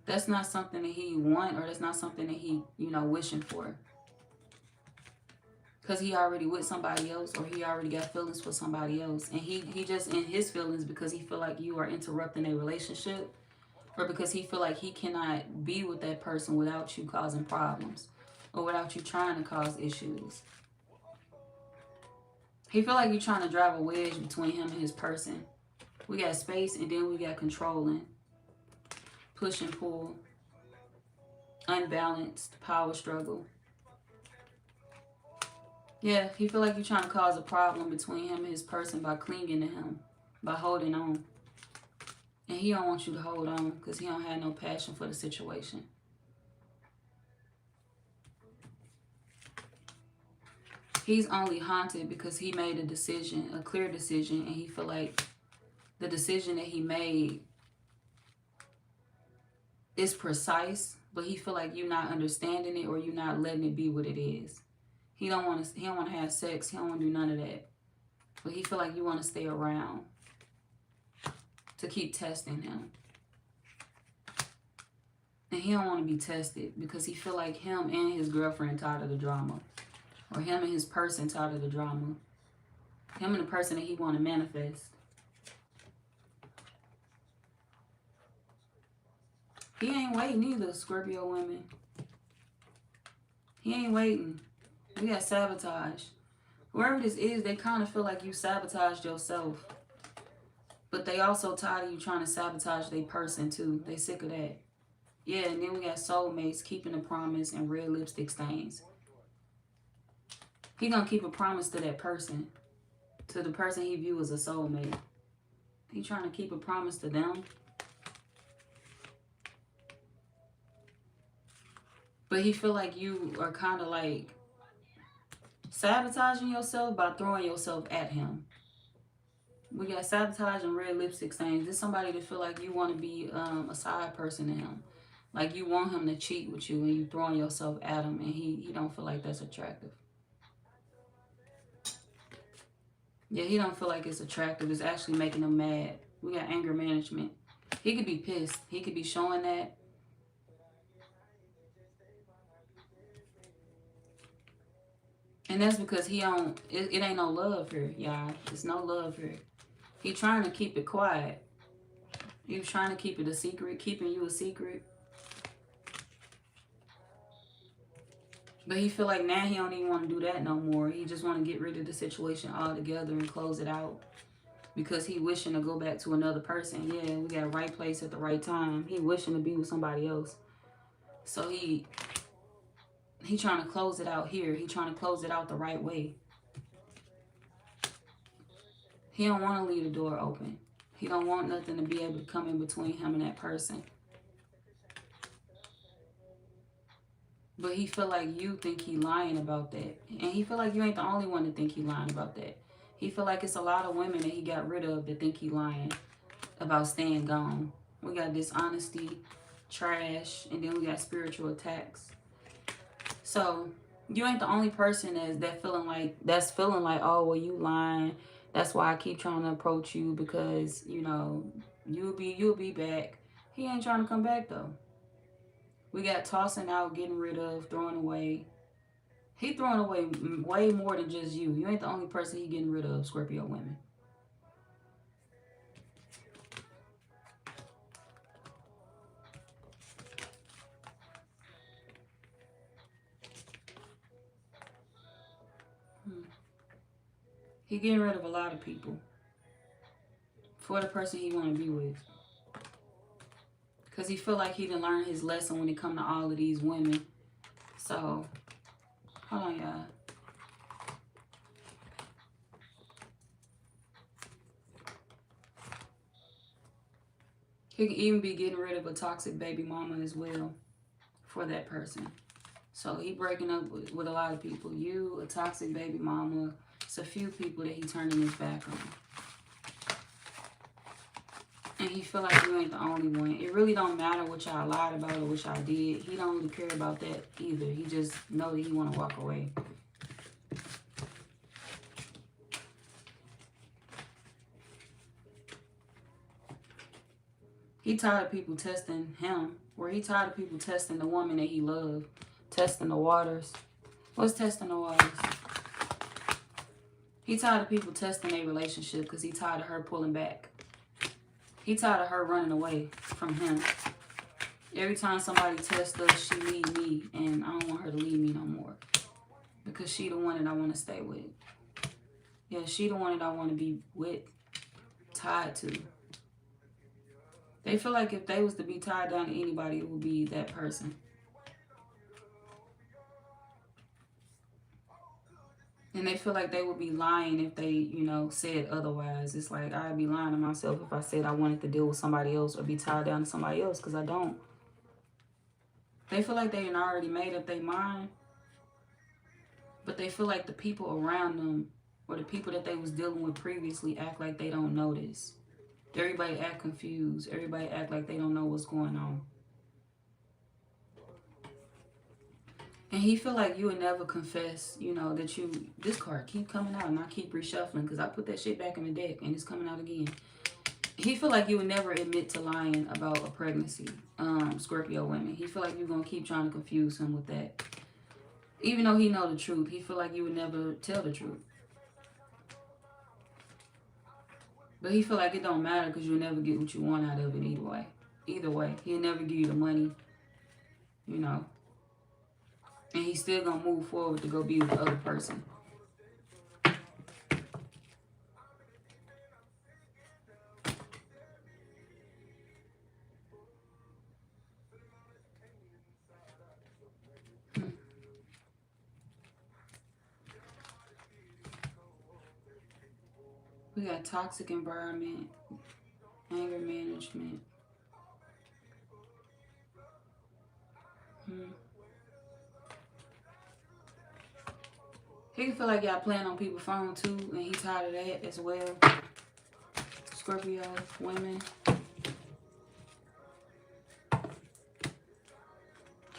A: That's not something that he want, or that's not something that he, wishing for. Because he already with somebody else, or he already got feelings for somebody else. And he just in his feelings because he feel like you are interrupting a relationship, or because he feel like he cannot be with that person without you causing problems, or without you trying to cause issues. He feel like you're trying to drive a wedge between him and his person. We got space, and then we got controlling, push and pull, unbalanced, power struggle. Yeah, he feel like you're trying to cause a problem between him and his person by clinging to him, by holding on. And he don't want you to hold on because he don't have no passion for the situation. He's only haunted because he made a decision, a clear decision, and he feel like the decision that he made is precise, but he feel like you're not understanding it or you're not letting it be what it is. He don't want to have sex. He don't want to do none of that. But he feel like you want to stay around to keep testing him. And he don't want to be tested because he feel like him and his girlfriend tired of the drama. Or him and his person tired of the drama. Him and the person that he want to manifest. He ain't waiting either, Scorpio women. He ain't waiting. We got sabotage. Whoever this is, they kind of feel like you sabotaged yourself. But they also tired of you trying to sabotage their person too. They sick of that. Yeah, and then we got soulmates, keeping a promise, and red lipstick stains. He gonna keep a promise to that person. To the person he view as a soulmate. He trying to keep a promise to them. But he feel like you are kind of like sabotaging yourself by throwing yourself at him. We got sabotage and red lipstick stains. This somebody that feel like you want to be a side person to him. Like you want him to cheat with you and you throwing yourself at him, and he don't feel like that's attractive. Yeah, he don't feel like it's attractive. It's actually making him mad. We got anger management. He could be pissed. He could be showing that. And that's because he don't, it ain't no love here, y'all. There's no love here. He trying to keep it quiet. He was trying to keep it a secret, keeping you a secret. But he feel like now he don't even want to do that no more. He just want to get rid of the situation altogether and close it out. Because he wishing to go back to another person. Yeah, we got right place at the right time. He wishing to be with somebody else. So he trying to close it out here. He trying to close it out the right way. He don't want to leave the door open. He don't want nothing to be able to come in between him and that person. But he feel like you think he lying about that. And he feel like you ain't the only one to think he lying about that. He feel like it's a lot of women that he got rid of that think he lying about staying gone. We got dishonesty, trash, and then we got spiritual attacks. So you ain't the only person that's feeling like, oh, well, you lying. That's why I keep trying to approach you because, you'll be back. He ain't trying to come back though. We got tossing out, getting rid of, throwing away. He throwing away way more than just you. You ain't the only person he getting rid of, Scorpio women. He getting rid of a lot of people for the person he want to be with. Because he feel like he done learned his lesson when it come to all of these women. So, hold on, y'all. He can even be getting rid of a toxic baby mama as well for that person. So he breaking up with a lot of people. You, a toxic baby mama. It's a few people that he turning his back on. And he feel like you ain't the only one. It really don't matter what y'all lied about or what y'all did. He don't really care about that either. He just know that he want to walk away. He tired of people testing him. Or he tired of people testing the woman that he loved. Testing the waters. What's testing the waters? He tired of people testing their relationship because he tired of her pulling back. He tired of her running away from him. Every time somebody tests us, she leave me. And I don't want her to leave me no more. Because she the one that I want to stay with. Yeah, she the one that I want to be with. Tied to. They feel like if they was to be tied down to anybody, it would be that person. And they feel like they would be lying if they, you know, said otherwise. It's like I'd be lying to myself if I said I wanted to deal with somebody else or be tied down to somebody else, because I don't. They feel like they already made up their mind. But they feel like the people around them or the people that they was dealing with previously act like they don't notice. Everybody act confused. Everybody act like they don't know what's going on. And he feel like you would never confess, you know, that you... This card keep coming out and I keep reshuffling because I put that shit back in the deck and it's coming out again. He feel like you would never admit to lying about a pregnancy, Scorpio women. He feel like you're going to keep trying to confuse him with that. Even though he know the truth, he feel like you would never tell the truth. But he feel like it don't matter because you'll never get what you want out of it either way. Either way, he'll never give you the money, you know. And he's still going to move forward to go be with the other person. We got toxic environment, anger management. He can feel like y'all playing on people's phone too, and he tired of that as well. Scorpio women.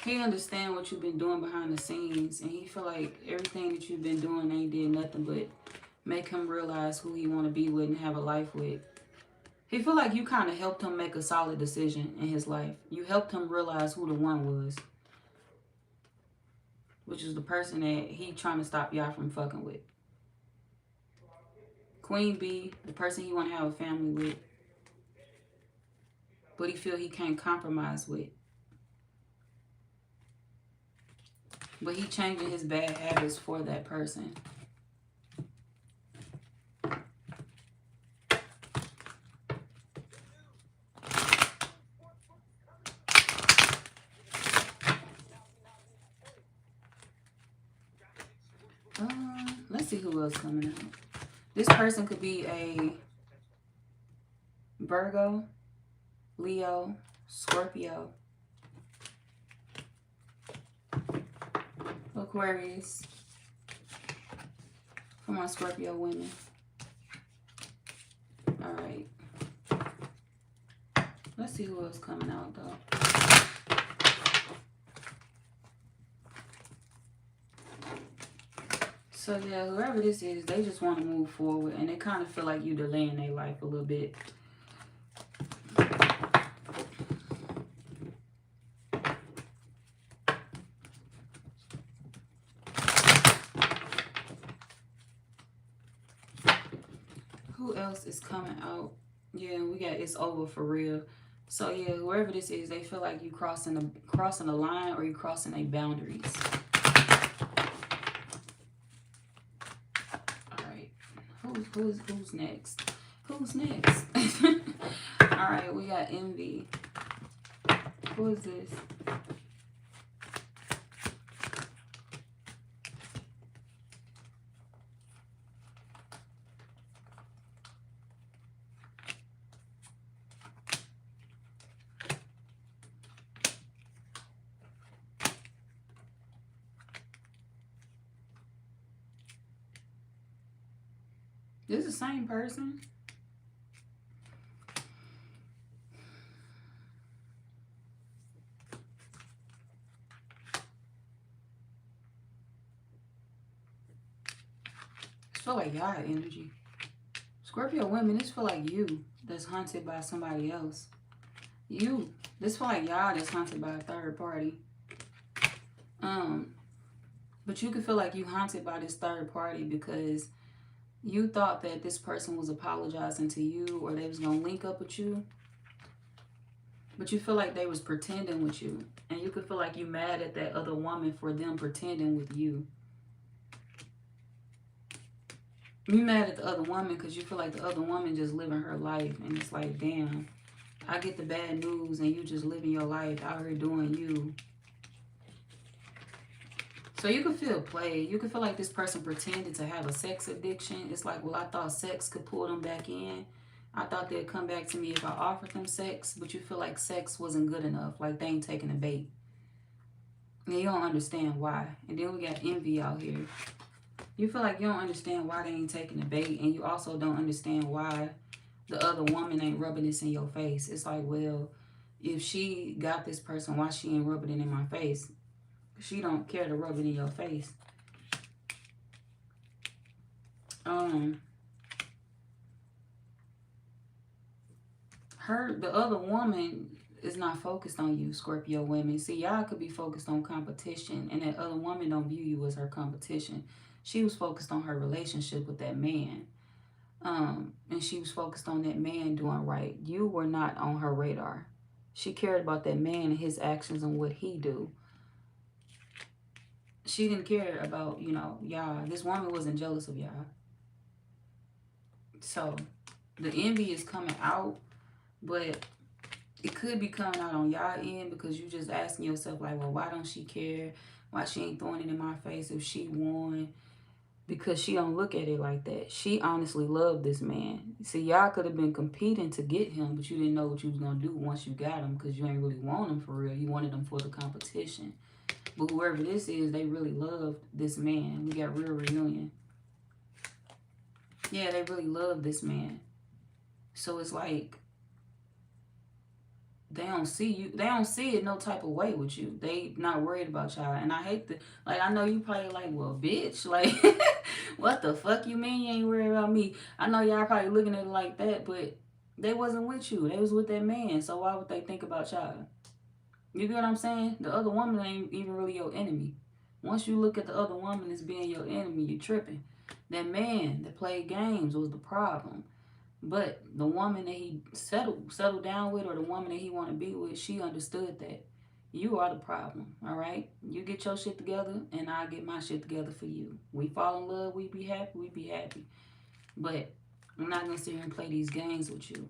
A: He understand what you've been doing behind the scenes, and he feel like everything that you've been doing ain't did nothing but make him realize who he want to be with and have a life with. He feel like you kind of helped him make a solid decision in his life. You helped him realize who the one was. Which is the person that he trying to stop y'all from fucking with. Queen Bee, the person he want to have a family with. But he feel he can't compromise with. But he changing his bad habits for that person. Let's see who else coming out. This person could be a Virgo, Leo, Scorpio, Aquarius. Come on, Scorpio women. All right. Let's see who else coming out, though. So, yeah, whoever this is, they just want to move forward. And they kind of feel like you delaying their life a little bit. Who else is coming out? Yeah, we got it's over for real. So, yeah, whoever this is, they feel like you crossing the line or you crossing their boundaries. Who Who's next? Who's next? All right, we got envy. Who is this? This is the same person. This feel like y'all energy. Scorpio women, this feel like you that's haunted by somebody else. You. This feel like y'all that's haunted by a third party. But you could feel like you haunted by this third party because you thought that this person was apologizing to you or they was gonna link up with you. But you feel like they was pretending with you. And you could feel like you mad at that other woman for them pretending with you. You mad at the other woman because you feel like the other woman just living her life. And it's like, damn, I get the bad news and you just living your life out here doing you. So you can feel played. You can feel like this person pretended to have a sex addiction. It's like, well, I thought sex could pull them back in. I thought they'd come back to me if I offered them sex. But you feel like sex wasn't good enough. Like they ain't taking the bait. And you don't understand why. And then we got envy out here. You feel like you don't understand why they ain't taking the bait. And you also don't understand why the other woman ain't rubbing this in your face. It's like, well, if she got this person, why she ain't rubbing it in my face? She don't care to rub it in your face. The other woman is not focused on you, Scorpio women. See, y'all could be focused on competition, and that other woman don't view you as her competition. She was focused on her relationship with that man. And she was focused on that man doing right. You were not on her radar. She cared about that man and his actions and what he do. She didn't care about, y'all. This woman wasn't jealous of y'all. So, the envy is coming out, but it could be coming out on y'all end because you just asking yourself, like, well, why don't she care? Why she ain't throwing it in my face if she won? Because she don't look at it like that. She honestly loved this man. See, y'all could have been competing to get him, but you didn't know what you was going to do once you got him because you ain't really want him for real. You wanted him for the competition. But whoever this is, they really loved this man. We got real reunion. Yeah, they really love this man. So it's like, they don't see you. They don't see it no type of way with you. They not worried about y'all. And I hate the, like, I know you probably like, well, bitch, like, what the fuck you mean you ain't worried about me? I know y'all probably looking at it like that, but they wasn't with you. They was with that man. So why would they think about y'all? You get what I'm saying? The other woman ain't even really your enemy. Once you look at the other woman as being your enemy, you tripping. That man that played games was the problem. But the woman that he settled down with, or the woman that he want to be with, she understood that. You are the problem, all right? You get your shit together, and I get my shit together for you. We fall in love, we be happy. But I'm not going to sit here and play these games with you.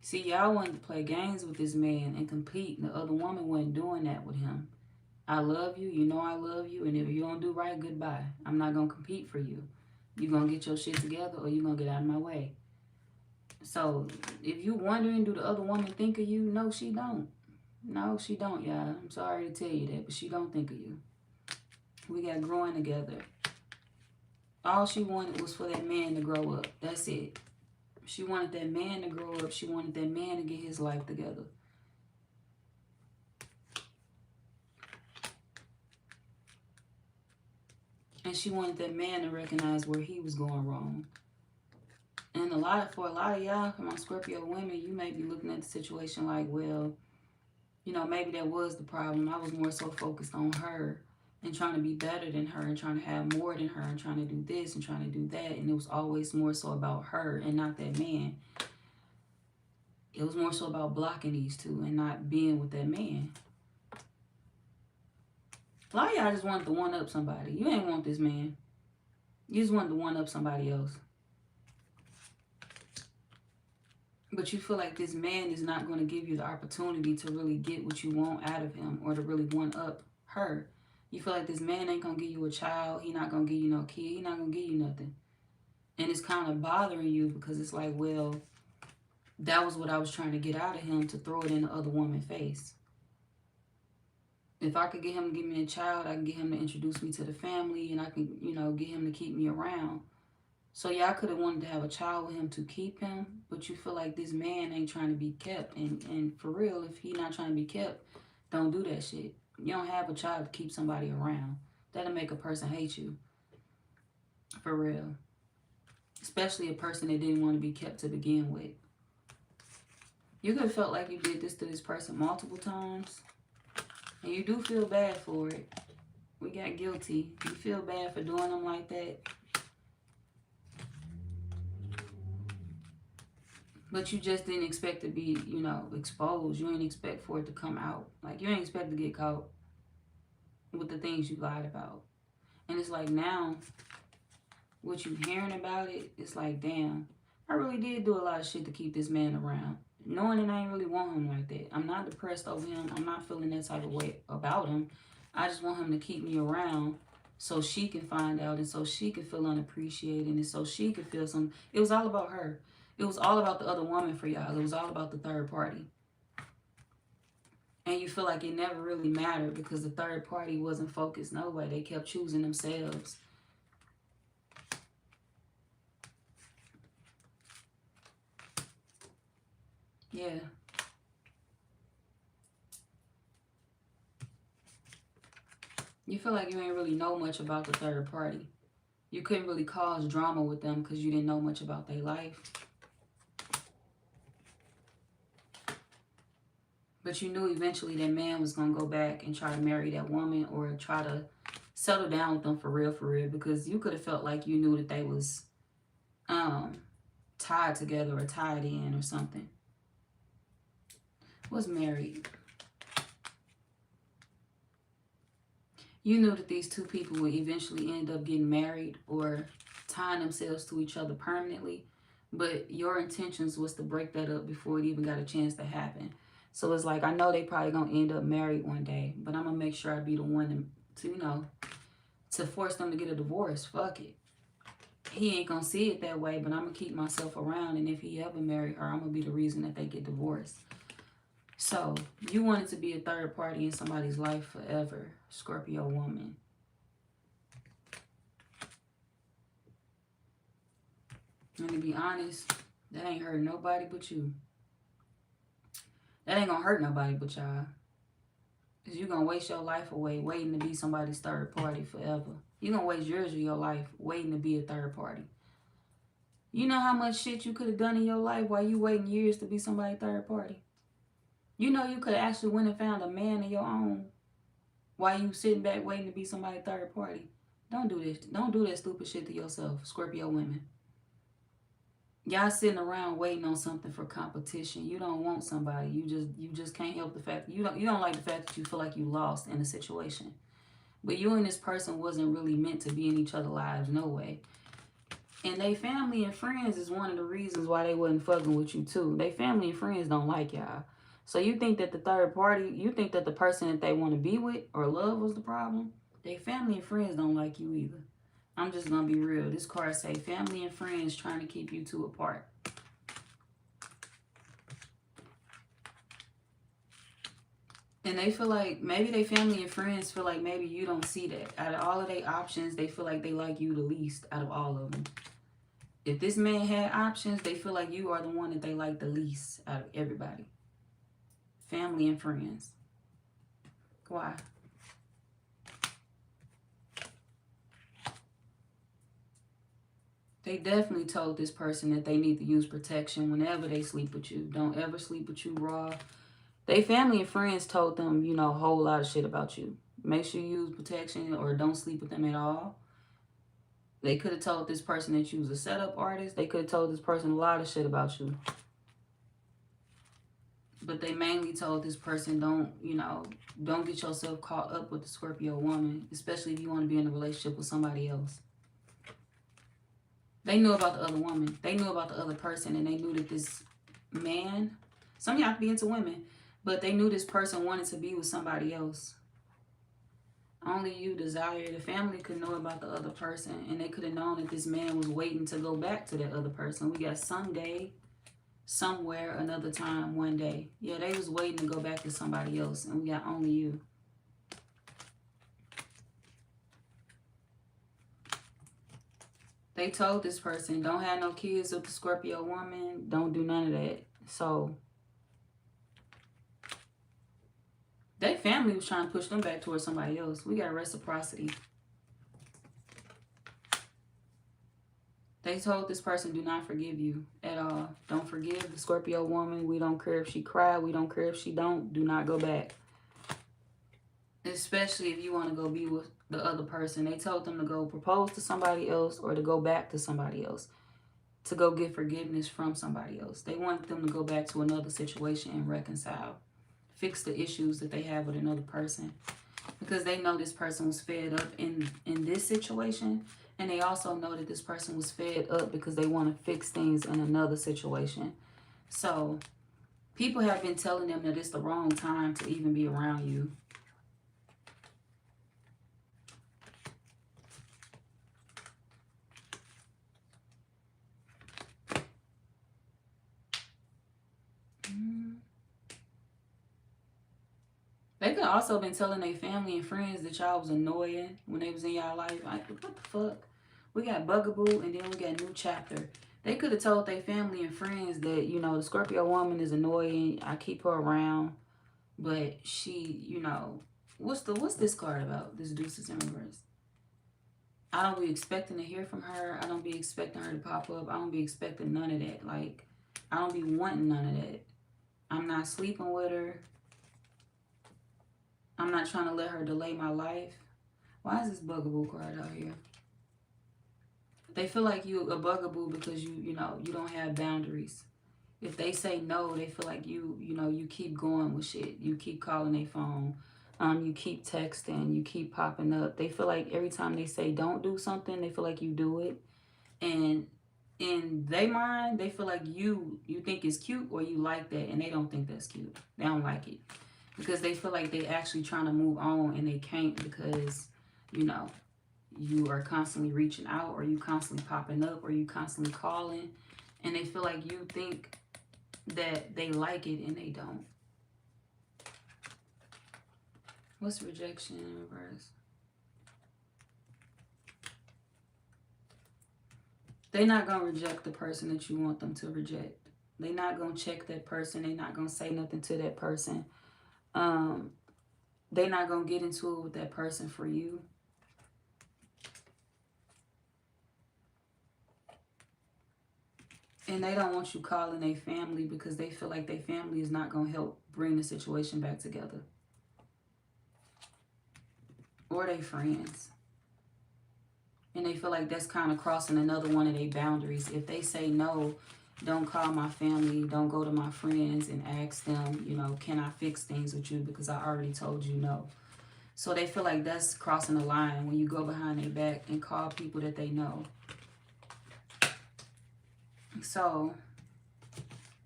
A: See, y'all wanted to play games with this man and compete. The other woman wasn't doing that with him. I love you. You know I love you. And if you don't do right, goodbye. I'm not going to compete for you. You going to get your shit together or you going to get out of my way. So, if you wondering, do the other woman think of you? No, she don't. No, she don't, y'all. I'm sorry to tell you that, but she don't think of you. We got growing together. All she wanted was for that man to grow up. That's it. She wanted that man to grow up. She wanted that man to get his life together. And she wanted that man to recognize where he was going wrong. And for a lot of y'all, come on, Scorpio women, you may be looking at the situation like, well, maybe that was the problem. I was more so focused on her and trying to be better than her and trying to have more than her and trying to do this and trying to do that. And it was always more so about her and not that man. It was more so about blocking these two and not being with that man. A lot of y'all just wanted to one-up somebody. You ain't want this man. You just wanted to one-up somebody else. But you feel like this man is not going to give you the opportunity to really get what you want out of him or to really one up her. You feel like this man ain't going to give you a child. He not going to give you no kid. He not going to give you nothing. And it's kind of bothering you because it's like, well, that was what I was trying to get out of him, to throw it in the other woman's face. If I could get him to give me a child, I can get him to introduce me to the family, and I can, get him to keep me around. So y'all could have wanted to have a child with him to keep him, but you feel like this man ain't trying to be kept. And for real, if he not trying to be kept, don't do that shit. You don't have a child to keep somebody around. That'll make a person hate you. For real. Especially a person that didn't want to be kept to begin with. You could have felt like you did this to this person multiple times. And you do feel bad for it. We got guilty. You feel bad for doing them like that. But you just didn't expect to be, exposed. You didn't expect for it to come out. Like, you didn't expect to get caught with the things you lied about. And it's like now, what you hearing about it, it's like, damn, I really did do a lot of shit to keep this man around. Knowing that I ain't really want him like that. I'm not depressed over him. I'm not feeling that type of way about him. I just want him to keep me around so she can find out and so she can feel unappreciated and so she can feel some. It was all about her. It was all about the other woman for y'all. It was all about the third party. And you feel like it never really mattered because the third party wasn't focused no way. They kept choosing themselves. Yeah. You feel like you ain't really know much about the third party. You couldn't really cause drama with them because you didn't know much about their life. But you knew eventually that man was going to go back and try to marry that woman or try to settle down with them for real, because you could have felt like you knew that they was tied together or tied in or something. Was married. You knew that these two people would eventually end up getting married or tying themselves to each other permanently, but your intentions was to break that up before it even got a chance to happen. So it's like, I know they probably gonna end up married one day, but I'm gonna make sure I be the one to to force them to get a divorce. Fuck it. He ain't gonna see it that way, but I'm gonna keep myself around, and if he ever marry her, I'm gonna be the reason that they get divorced. So you wanted to be a third party in somebody's life forever, Scorpio woman. And to be honest, that ain't hurt nobody but you. That ain't gonna hurt nobody but y'all. Because you're gonna waste your life away waiting to be somebody's third party forever. You're gonna waste years of your life waiting to be a third party. You know how much shit you could have done in your life while you waiting years to be somebody's third party? You know you could have actually went and found a man of your own while you sitting back waiting to be somebody's third party. Don't do this. Don't do that stupid shit to yourself, Scorpio women. Y'all sitting around waiting on something for competition. You don't want somebody. You just can't help the fact you don't like the fact that you feel like you lost in a situation. But you and this person wasn't really meant to be in each other's lives, no way. And they family and friends is one of the reasons why they wasn't fucking with you too. They family and friends don't like y'all. So you think that the third party, you think that the person that they want to be with or love was the problem? They family and friends don't like you either. I'm just going to be real. This card say family and friends trying to keep you two apart. And they feel like, maybe they family and friends feel like maybe you don't see that. Out of all of their options, they feel like they like you the least out of all of them. If this man had options, they feel like you are the one that they like the least out of everybody. Family and friends. Why? They definitely told this person that they need to use protection whenever they sleep with you. Don't ever sleep with you raw. They family and friends told them, a whole lot of shit about you. Make sure you use protection or don't sleep with them at all. They could have told this person that you was a setup artist. They could have told this person a lot of shit about you. But they mainly told this person, don't get yourself caught up with the Scorpio woman, especially if you want to be in a relationship with somebody else. They knew about the other woman. They knew about the other person, and they knew that this man. Some of y'all could be into women, but they knew this person wanted to be with somebody else. Only you desire. The family could know about the other person, and they could have known that this man was waiting to go back to that other person. We got someday, somewhere, another time, one day. Yeah, they was waiting to go back to somebody else, and we got only you. They told this person, don't have no kids with the Scorpio woman. Don't do none of that. So their family was trying to push them back towards somebody else. We got reciprocity. They told this person, do not forgive you at all. Don't forgive the Scorpio woman. We don't care if she cried. We don't care if she don't. Do not go back. Especially if you want to go be with the other person. They told them to go propose to somebody else or to go back to somebody else. To go get forgiveness from somebody else. They want them to go back to another situation and reconcile. Fix the issues that they have with another person. Because they know this person was fed up in this situation. And they also know that this person was fed up because they want to fix things in another situation. So people have been telling them that it's the wrong time to even be around you. They could also been telling their family and friends that y'all was annoying when they was in y'all life. Like, what the fuck? We got Bugaboo and then we got New Chapter. They could have told their family and friends that, you know, the Scorpio woman is annoying. I keep her around. But she, you know, what's this card about? This Deuces in reverse. I don't be expecting to hear from her. I don't be expecting her to pop up. I don't be expecting none of that. Like, I don't be wanting none of that. I'm not sleeping with her. I'm not trying to let her delay my life. Why is this Bugaboo card out here? They feel like you a bugaboo because you know, you don't have boundaries. If they say no, they feel like you know, you keep going with shit. You keep calling their phone. You keep texting. You keep popping up. They feel like every time they say don't do something, they feel like you do it. And in their mind, they feel like you think it's cute or you like that, and they don't think that's cute. They don't like it. Because they feel like they actually trying to move on and they can't because, you know, you are constantly reaching out or you constantly popping up or you constantly calling. And they feel like you think that they like it and they don't. What's rejection in reverse? They're not going to reject the person that you want them to reject. They're not going to check that person. They're not going to say nothing to that person. They're not going to get into it with that person for you. And they don't want you calling their family because they feel like their family is not going to help bring the situation back together. Or their friends. And they feel like that's kind of crossing another one of their boundaries. If they say no, don't call my family, don't go to my friends and ask them, you know, can I fix things with you because I already told you no. So they feel like that's crossing the line when you go behind their back and call people that they know. So,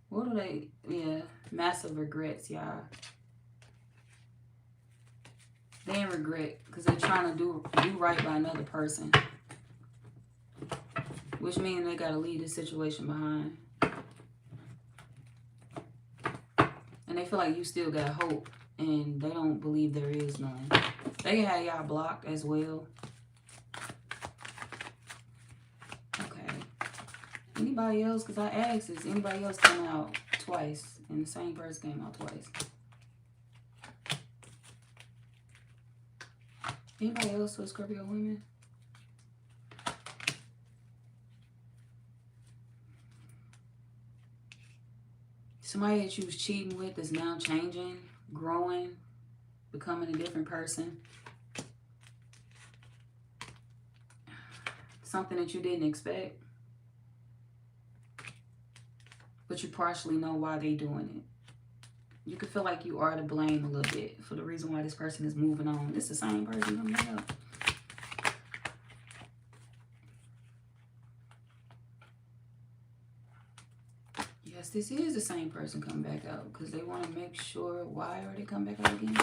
A: what do they, yeah, massive regrets, y'all. They ain't regret because they're trying to do right by another person. Which means they got to leave this situation behind. And they feel like you still got hope. And they don't believe there is none. They can have y'all blocked as well. Okay. Anybody else? Because I asked, is anybody else coming out twice? And the same person came out twice. Anybody else with Scorpio women? Somebody that you was cheating with is now changing, growing, becoming a different person. Something that you didn't expect. But you partially know why they doing it. You could feel like you are to blame a little bit for the reason why this person is moving on. It's the same person coming up. Yes, this is the same person come back out because they want to make sure. Why are they come back out again?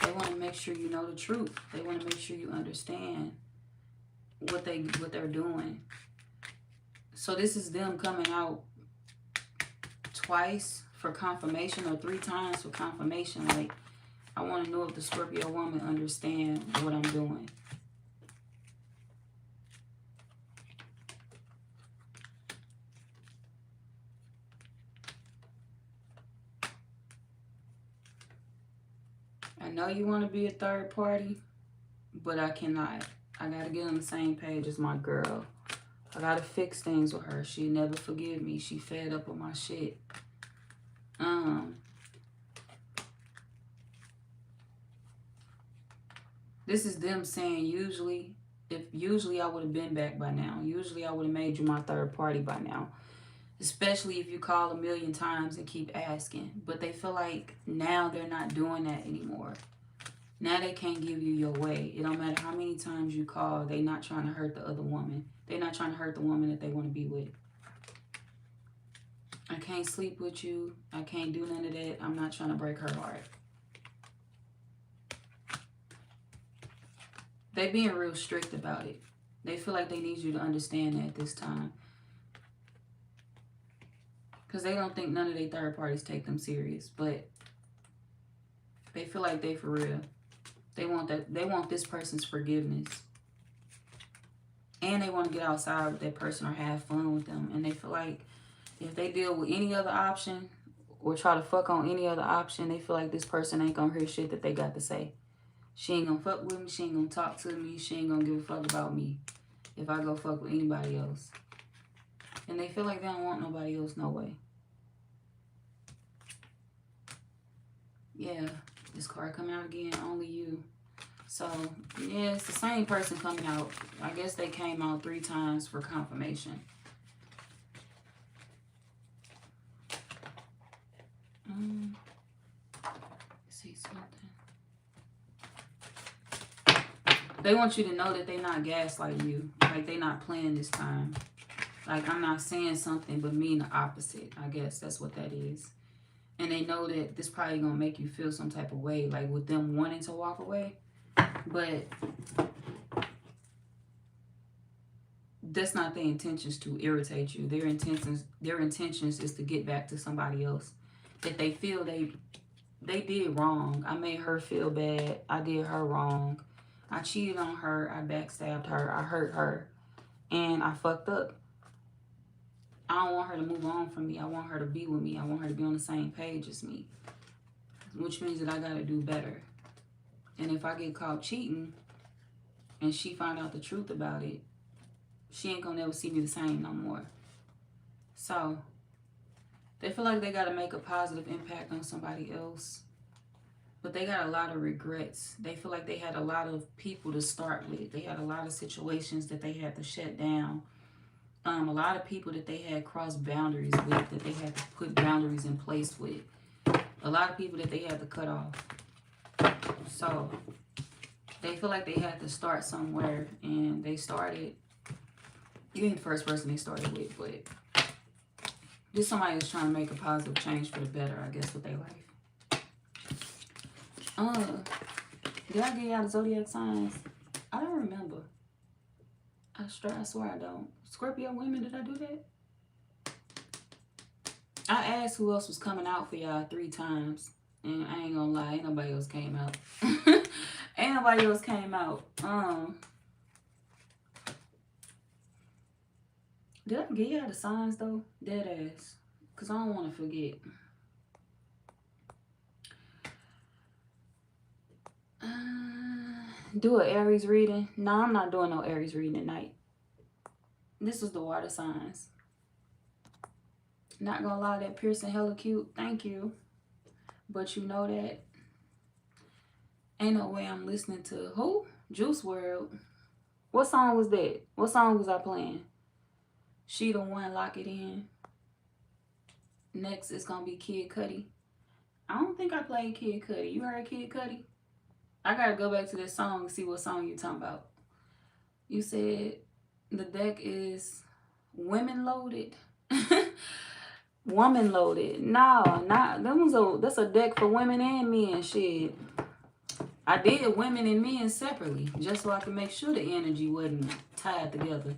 A: They want to make sure you know the truth. They want to make sure you understand what they're doing. So this is them coming out twice for confirmation or 3 times for confirmation. Like, I want to know if the Scorpio woman understand what I'm doing. I know you want to be a third party, but I cannot. I got to get on the same page as my girl. I got to fix things with her. She'll never forgive me. She fed up with my shit. This is them saying usually I would have been back by now. Usually I would have made you my third party by now. Especially if you call a million times and keep asking. But they feel like now they're not doing that anymore. Now they can't give you your way. It don't matter how many times you call. They not trying to hurt the other woman. They're not trying to hurt the woman that they want to be with. I can't sleep with you. I can't do none of that. I'm not trying to break her heart. They being real strict about it. They feel like they need you to understand that this time. Because they don't think none of their third parties take them serious. But they feel like they for real. They want this person's forgiveness. And they want to get outside with that person or have fun with them. And they feel like if they deal with any other option or try to fuck on any other option, they feel like this person ain't gonna hear shit that they got to say. She ain't gonna fuck with me. She ain't gonna talk to me. She ain't gonna give a fuck about me if I go fuck with anybody else. And they feel like they don't want nobody else no way. Yeah, this card coming out again, only you. So, yeah, it's the same person coming out. I guess they came out 3 times for confirmation. See something. They want you to know that they're not gaslighting you. Like, they're not playing this time. Like, I'm not saying something but mean the opposite. I guess that's what that is. And they know that this probably going to make you feel some type of way. Like, with them wanting to walk away. But that's not their intentions to irritate you. Their intentions is to get back to somebody else. That they feel they did wrong. I made her feel bad. I did her wrong. I cheated on her. I backstabbed her. I hurt her. And I fucked up. I don't want her to move on from me. I want her to be with me. I want her to be on the same page as me. Which means that I got to do better. And if I get caught cheating and she find out the truth about it, she ain't going to never see me the same no more. So, they feel like they got to make a positive impact on somebody else. But they got a lot of regrets. They feel like they had a lot of people to start with. They had a lot of situations that they had to shut down. A lot of people that they had crossed boundaries with, that they had to put boundaries in place with. A lot of people that they had to cut off. So, they feel like they had to start somewhere. And they started. You ain't the first person they started with, but just somebody that's trying to make a positive change for the better, I guess, with their life. Did I give y'all the zodiac signs? I don't remember. I swear I don't. Scorpio women, did I do that? I asked who else was coming out for y'all 3 times. And I ain't gonna lie, ain't nobody else came out. Ain't nobody else came out. Did I give y'all the signs though? Dead ass. Because I don't want to forget. Do an Aries reading. No, I'm not doing no Aries reading at night. This is the water signs. Not gonna lie, that piercing hella cute. Thank you. But you know that ain't no way I'm listening to who? Juice WRLD. What song was that? What song was I playing? She the One, Lock It In. Next is gonna be Kid Cudi. I don't think I played Kid Cudi. You heard Kid Cudi? I gotta go back to this song and see what song you talking about. You said the deck is women loaded. woman loaded. No, not that's a deck for women and men. Shit. I did women and men separately, just so I can make sure the energy wasn't tied together.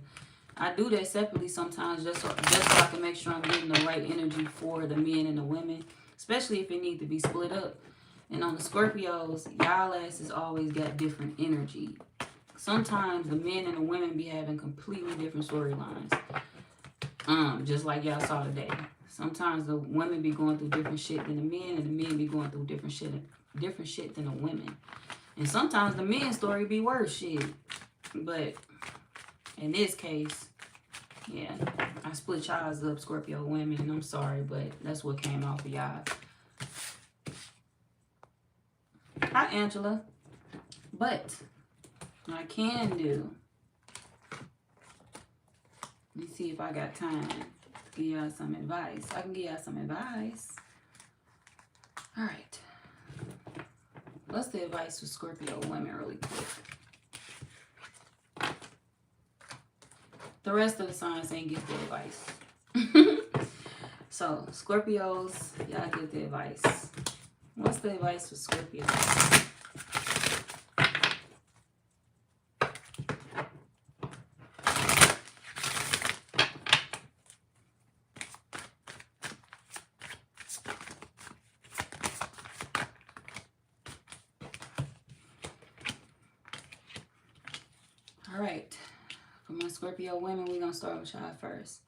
A: I do that separately sometimes, just so I can make sure I'm getting the right energy for the men and the women, especially if it need to be split up. And on the Scorpios, y'all asses always got different energy. Sometimes the men and the women be having completely different storylines. Just like y'all saw today. Sometimes the women be going through different shit than the men, and the men be going through different shit than the women. And sometimes the men's story be worse shit. But in this case, yeah, I split y'all's up, Scorpio women, and I'm sorry, but that's what came off of y'all. Hi, Angela. But I can do. Let me see if I got time to give y'all some advice. I can give y'all some advice. All right. What's the advice for Scorpio women really quick? The rest of the signs ain't get the advice. So, Scorpios, y'all get the advice. What's the advice for Scorpios? All right. For my Scorpio women, we're going to start with y'all first.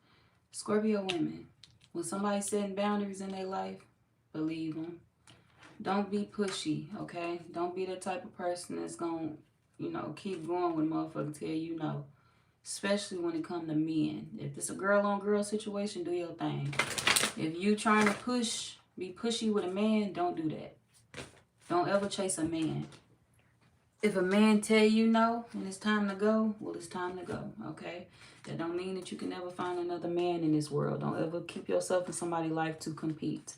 A: Scorpio women, when somebody's setting boundaries in their life, believe them. Don't be pushy, okay? Don't be the type of person that's going to, keep going when motherfuckers tell you no. Especially when it comes to men. If it's a girl-on-girl situation, do your thing. If you trying to be pushy with a man, don't do that. Don't ever chase a man. If a man tell you no and it's time to go, well, it's time to go, okay? That don't mean that you can never find another man in this world. Don't ever keep yourself in somebody's life to compete.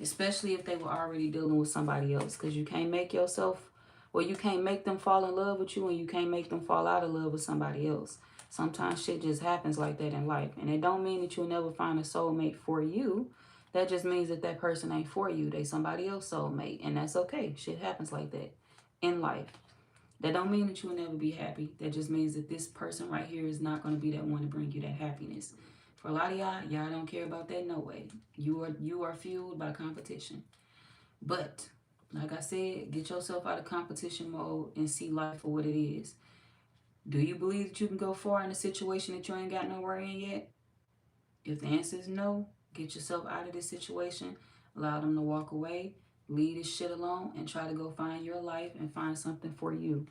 A: Especially if they were already dealing with somebody else. Because you can't make you can't make them fall in love with you, and you can't make them fall out of love with somebody else. Sometimes shit just happens like that in life. And it don't mean that you'll never find a soulmate for you. That just means that person ain't for you. They somebody else's soulmate. And that's okay. Shit happens like that in life. That don't mean that you will never be happy. That just means that this person right here is not going to be that one to bring you that happiness. For a lot of y'all don't care about that no way. You are fueled by competition. But, like I said, get yourself out of competition mode and see life for what it is. Do you believe that you can go far in a situation that you ain't got nowhere in yet? If the answer is no, get yourself out of this situation. Allow them to walk away. Leave this shit alone and try to go find your life and find something for you.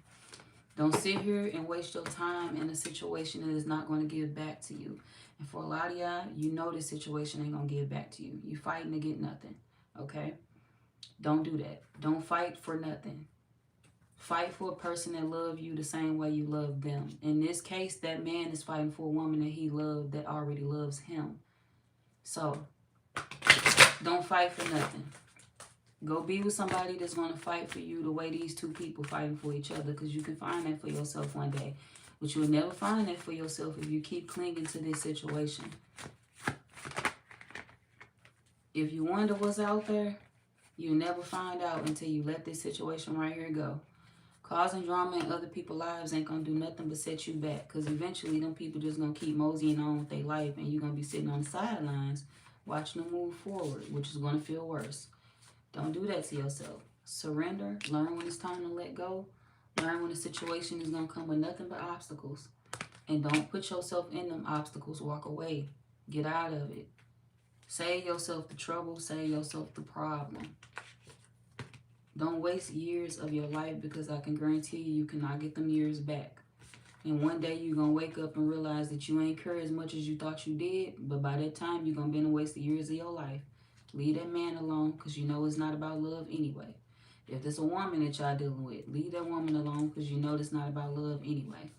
A: Don't sit here and waste your time in a situation that is not going to give back to you. And for a lot of y'all, you know this situation ain't going to give back to you. You fighting to get nothing, okay? Don't do that. Don't fight for nothing. Fight for a person that loves you the same way you love them. In this case, that man is fighting for a woman that he loved that already loves him. So, don't fight for nothing. Go be with somebody that's going to fight for you the way these two people fighting for each other, because you can find that for yourself one day. But you'll never find that for yourself if you keep clinging to this situation. If you wonder what's out there, you'll never find out until you let this situation right here go. Causing drama in other people's lives ain't going to do nothing but set you back, because eventually them people just going to keep moseying on with their life, and you're going to be sitting on the sidelines watching them move forward, which is going to feel worse. Don't do that to yourself. Surrender. Learn when it's time to let go. Learn when the situation is going to come with nothing but obstacles. And don't put yourself in them obstacles. Walk away. Get out of it. Save yourself the trouble. Save yourself the problem. Don't waste years of your life, because I can guarantee you cannot get them years back. And one day you're going to wake up and realize that you ain't care as much as you thought you did. But by that time, you're going to be in a waste of years of your life. Leave that man alone, because you know it's not about love anyway. If there's a woman that y'all dealing with, leave that woman alone, because you know it's not about love anyway.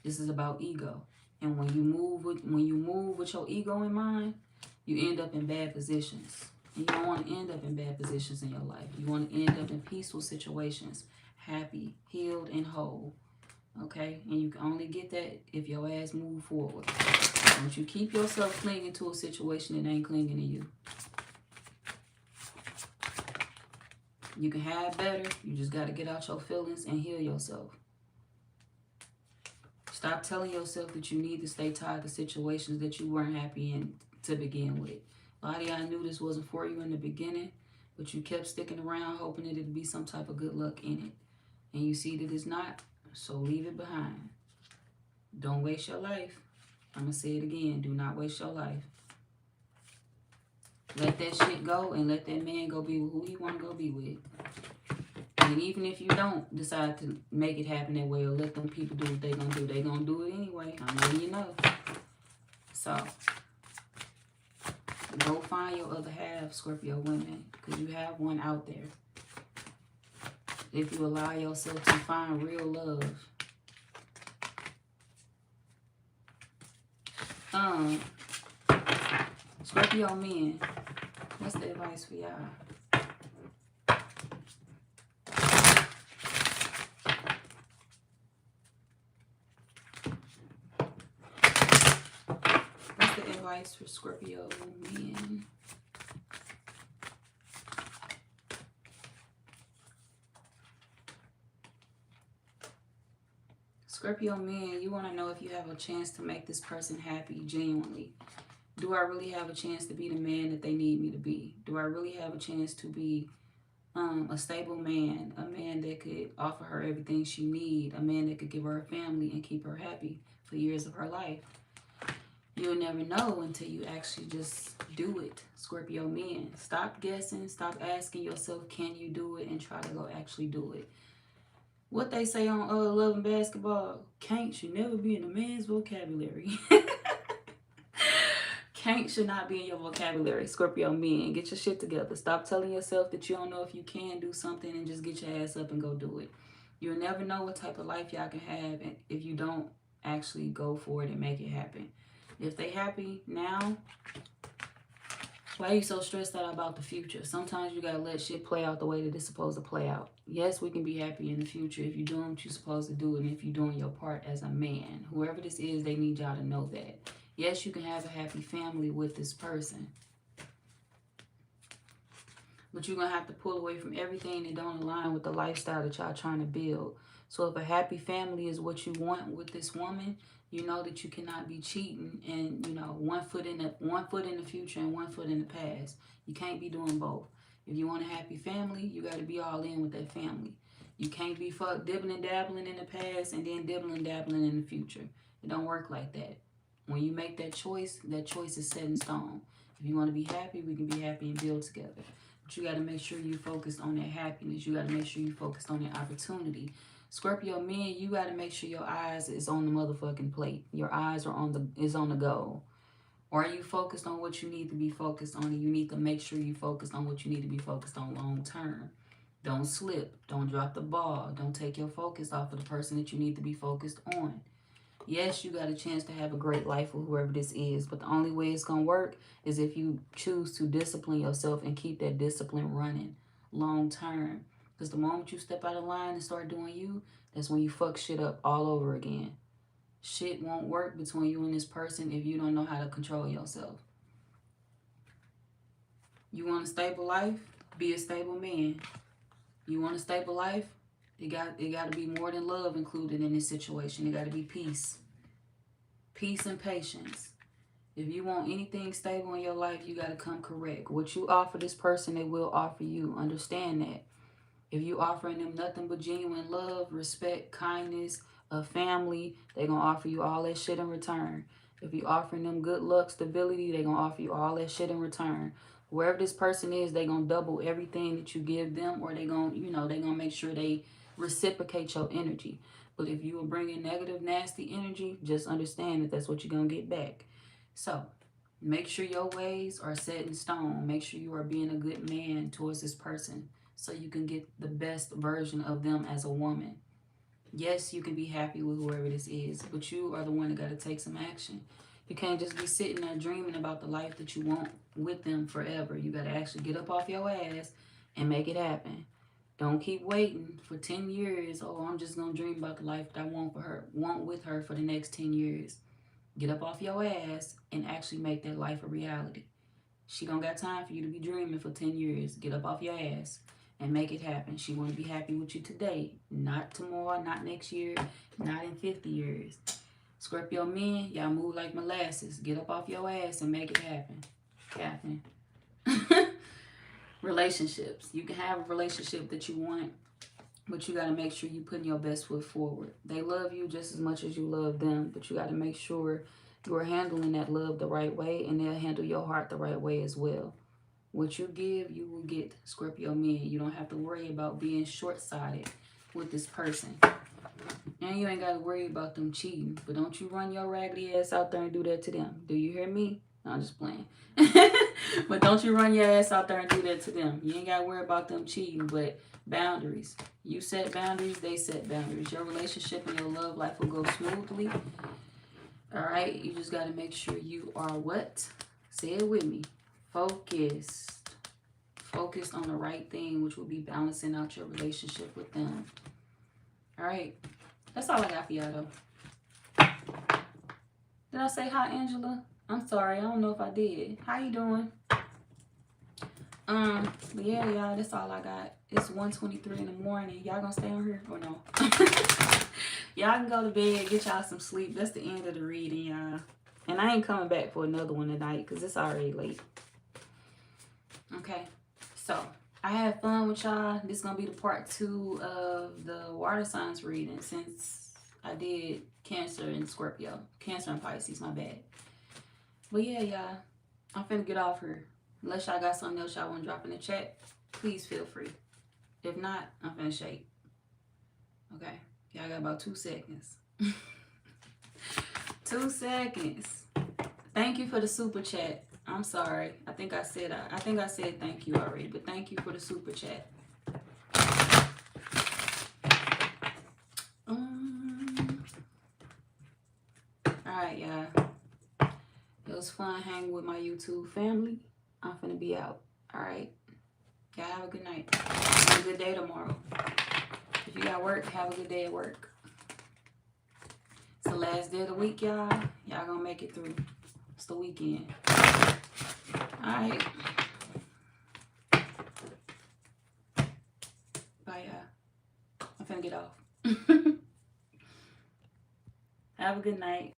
A: This is about ego. And when you move with your ego in mind, you end up in bad positions. And you don't want to end up in bad positions in your life. You want to end up in peaceful situations, happy, healed, and whole. Okay? And you can only get that if your ass move forward. Don't you keep yourself clinging to a situation that ain't clinging to you. You can have better. You just got to get out your feelings and heal yourself. Stop telling yourself that you need to stay tied to situations that you weren't happy in to begin with. A lot of y'all knew this wasn't for you in the beginning, but you kept sticking around hoping that it'd be some type of good luck in it. And you see that it's not, so leave it behind. Don't waste your life. I'm going to say it again. Do not waste your life. Let that shit go and let that man go be with who you want to go be with. And even if you don't decide to make it happen that way or let them people do what they're going to do, they're going to do it anyway. I'm letting you know. So, go find your other half, Scorpio women, because you have one out there. If you allow yourself to find real love. Scorpio men, what's the advice for y'all? What's the advice for Scorpio men? Scorpio men, you want to know if you have a chance to make this person happy genuinely. Do I really have a chance to be the man that they need me to be? Do I really have a chance to be a stable man, a man that could offer her everything she needs, a man that could give her a family and keep her happy for years of her life? You'll never know until you actually just do it, Scorpio men. Stop guessing, stop asking yourself, can you do it, and try to go actually do it. What they say on Love and Basketball, can't should never be in a man's vocabulary. Can't should not be in your vocabulary, Scorpio men. Get your shit together. Stop telling yourself that you don't know if you can do something and just get your ass up and go do it. You'll never know what type of life y'all can have if you don't actually go for it and make it happen. If they happy now, why are you so stressed out about the future? Sometimes you gotta let shit play out the way that it's supposed to play out. Yes, we can be happy in the future if you're doing what you're supposed to do and if you're doing your part as a man. Whoever this is, they need y'all to know that. Yes, you can have a happy family with this person. But you're going to have to pull away from everything that don't align with the lifestyle that y'all trying to build. So if a happy family is what you want with this woman, you know that you cannot be cheating and, you know, one foot in the future and 1 foot in the past. You can't be doing both. If you want a happy family, you got to be all in with that family. You can't be dibbling and dabbling in the past and then dibbling and dabbling in the future. It don't work like that. When you make that choice is set in stone. If you want to be happy, we can be happy and build together. But you got to make sure you focus on that happiness. You got to make sure you focus on that opportunity. Scorpio men, you got to make sure your eyes is on the motherfucking plate. Your eyes are on the goal. Or are you focused on what you need to be focused on? And you need to make sure you focus on what you need to be focused on long term. Don't slip. Don't drop the ball. Don't take your focus off of the person that you need to be focused on. Yes, you got a chance to have a great life with whoever this is, but the only way it's going to work is if you choose to discipline yourself and keep that discipline running long term. Because the moment you step out of line and start doing you, that's when you fuck shit up all over again. Shit won't work between you and this person if you don't know how to control yourself. You want a stable life? Be a stable man. You want a stable life? It got to be more than love included in this situation. It got to be peace. Peace and patience. If you want anything stable in your life, you got to come correct. What you offer this person, they will offer you. Understand that. If you offering them nothing but genuine love, respect, kindness, a family, they're going to offer you all that shit in return. If you offering them good luck, stability, they're going to offer you all that shit in return. Wherever this person is, they're going to double everything that you give them, or they're going to, they're going to make sure they reciprocate your energy. But if you are bringing negative, nasty energy, just understand that that's what you're going to get back. So make sure your ways are set in stone. Make sure you are being a good man towards this person so you can get the best version of them as a woman. Yes, you can be happy with whoever this is, but you are the one that got to take some action. You can't just be sitting there dreaming about the life that you want with them forever. You got to actually get up off your ass and make it happen. Don't keep waiting for 10 years. Oh, I'm just going to dream about the life that I want with her for the next 10 years. Get up off your ass and actually make that life a reality. She don't got time for you to be dreaming for 10 years. Get up off your ass and make it happen. She want to be happy with you today, not tomorrow, not next year, not in 50 years. Scorpio men, y'all move like molasses. Get up off your ass and make it happen. Catherine. Relationships. You can have a relationship that you want, but you got to make sure you putting your best foot forward. They love you just as much as you love them, but you got to make sure you are handling that love the right way, and they'll handle your heart the right way as well. What you give, you will get, Scorpio men. You don't have to worry about being short-sighted with this person. And you ain't got to worry about them cheating. But don't you run your raggedy ass out there and do that to them. Do you hear me? No, I'm just playing. But don't you run your ass out there and do that to them. You ain't got to worry about them cheating, but boundaries. You set boundaries, they set boundaries. Your relationship and your love life will go smoothly. All right? You just got to make sure you are what? Say it with me. Focused. Focused on the right thing, which will be balancing out your relationship with them. All right? That's all I got for y'all, though. Did I say hi, Angela? I'm sorry. I don't know if I did. How you doing? But yeah, y'all, that's all I got. It's 1:23 in the morning. Y'all gonna stay on here or no? Y'all can go to bed, get y'all some sleep. That's the end of the reading, y'all. And I ain't coming back for another one tonight because it's already late. Okay, so I had fun with y'all. This is gonna be the part 2 of the water signs reading, since I did Cancer and Scorpio. Cancer and Pisces, my bad. But yeah, y'all, I'm finna get off here. Unless y'all got something else y'all want to drop in the chat, please feel free. If not, I'm finna shake. Okay, y'all got about 2 seconds. 2 seconds. Thank you for the super chat. I'm sorry. I think I said thank you already, but thank you for the super chat. Alright, y'all. It was fun hanging with my YouTube family. I'm finna be out. Alright. Y'all have a good night. Have a good day tomorrow. If you got work, have a good day at work. It's the last day of the week, y'all. Y'all gonna make it through. It's the weekend. Alright. Bye, y'all. I'm finna get off. Have a good night.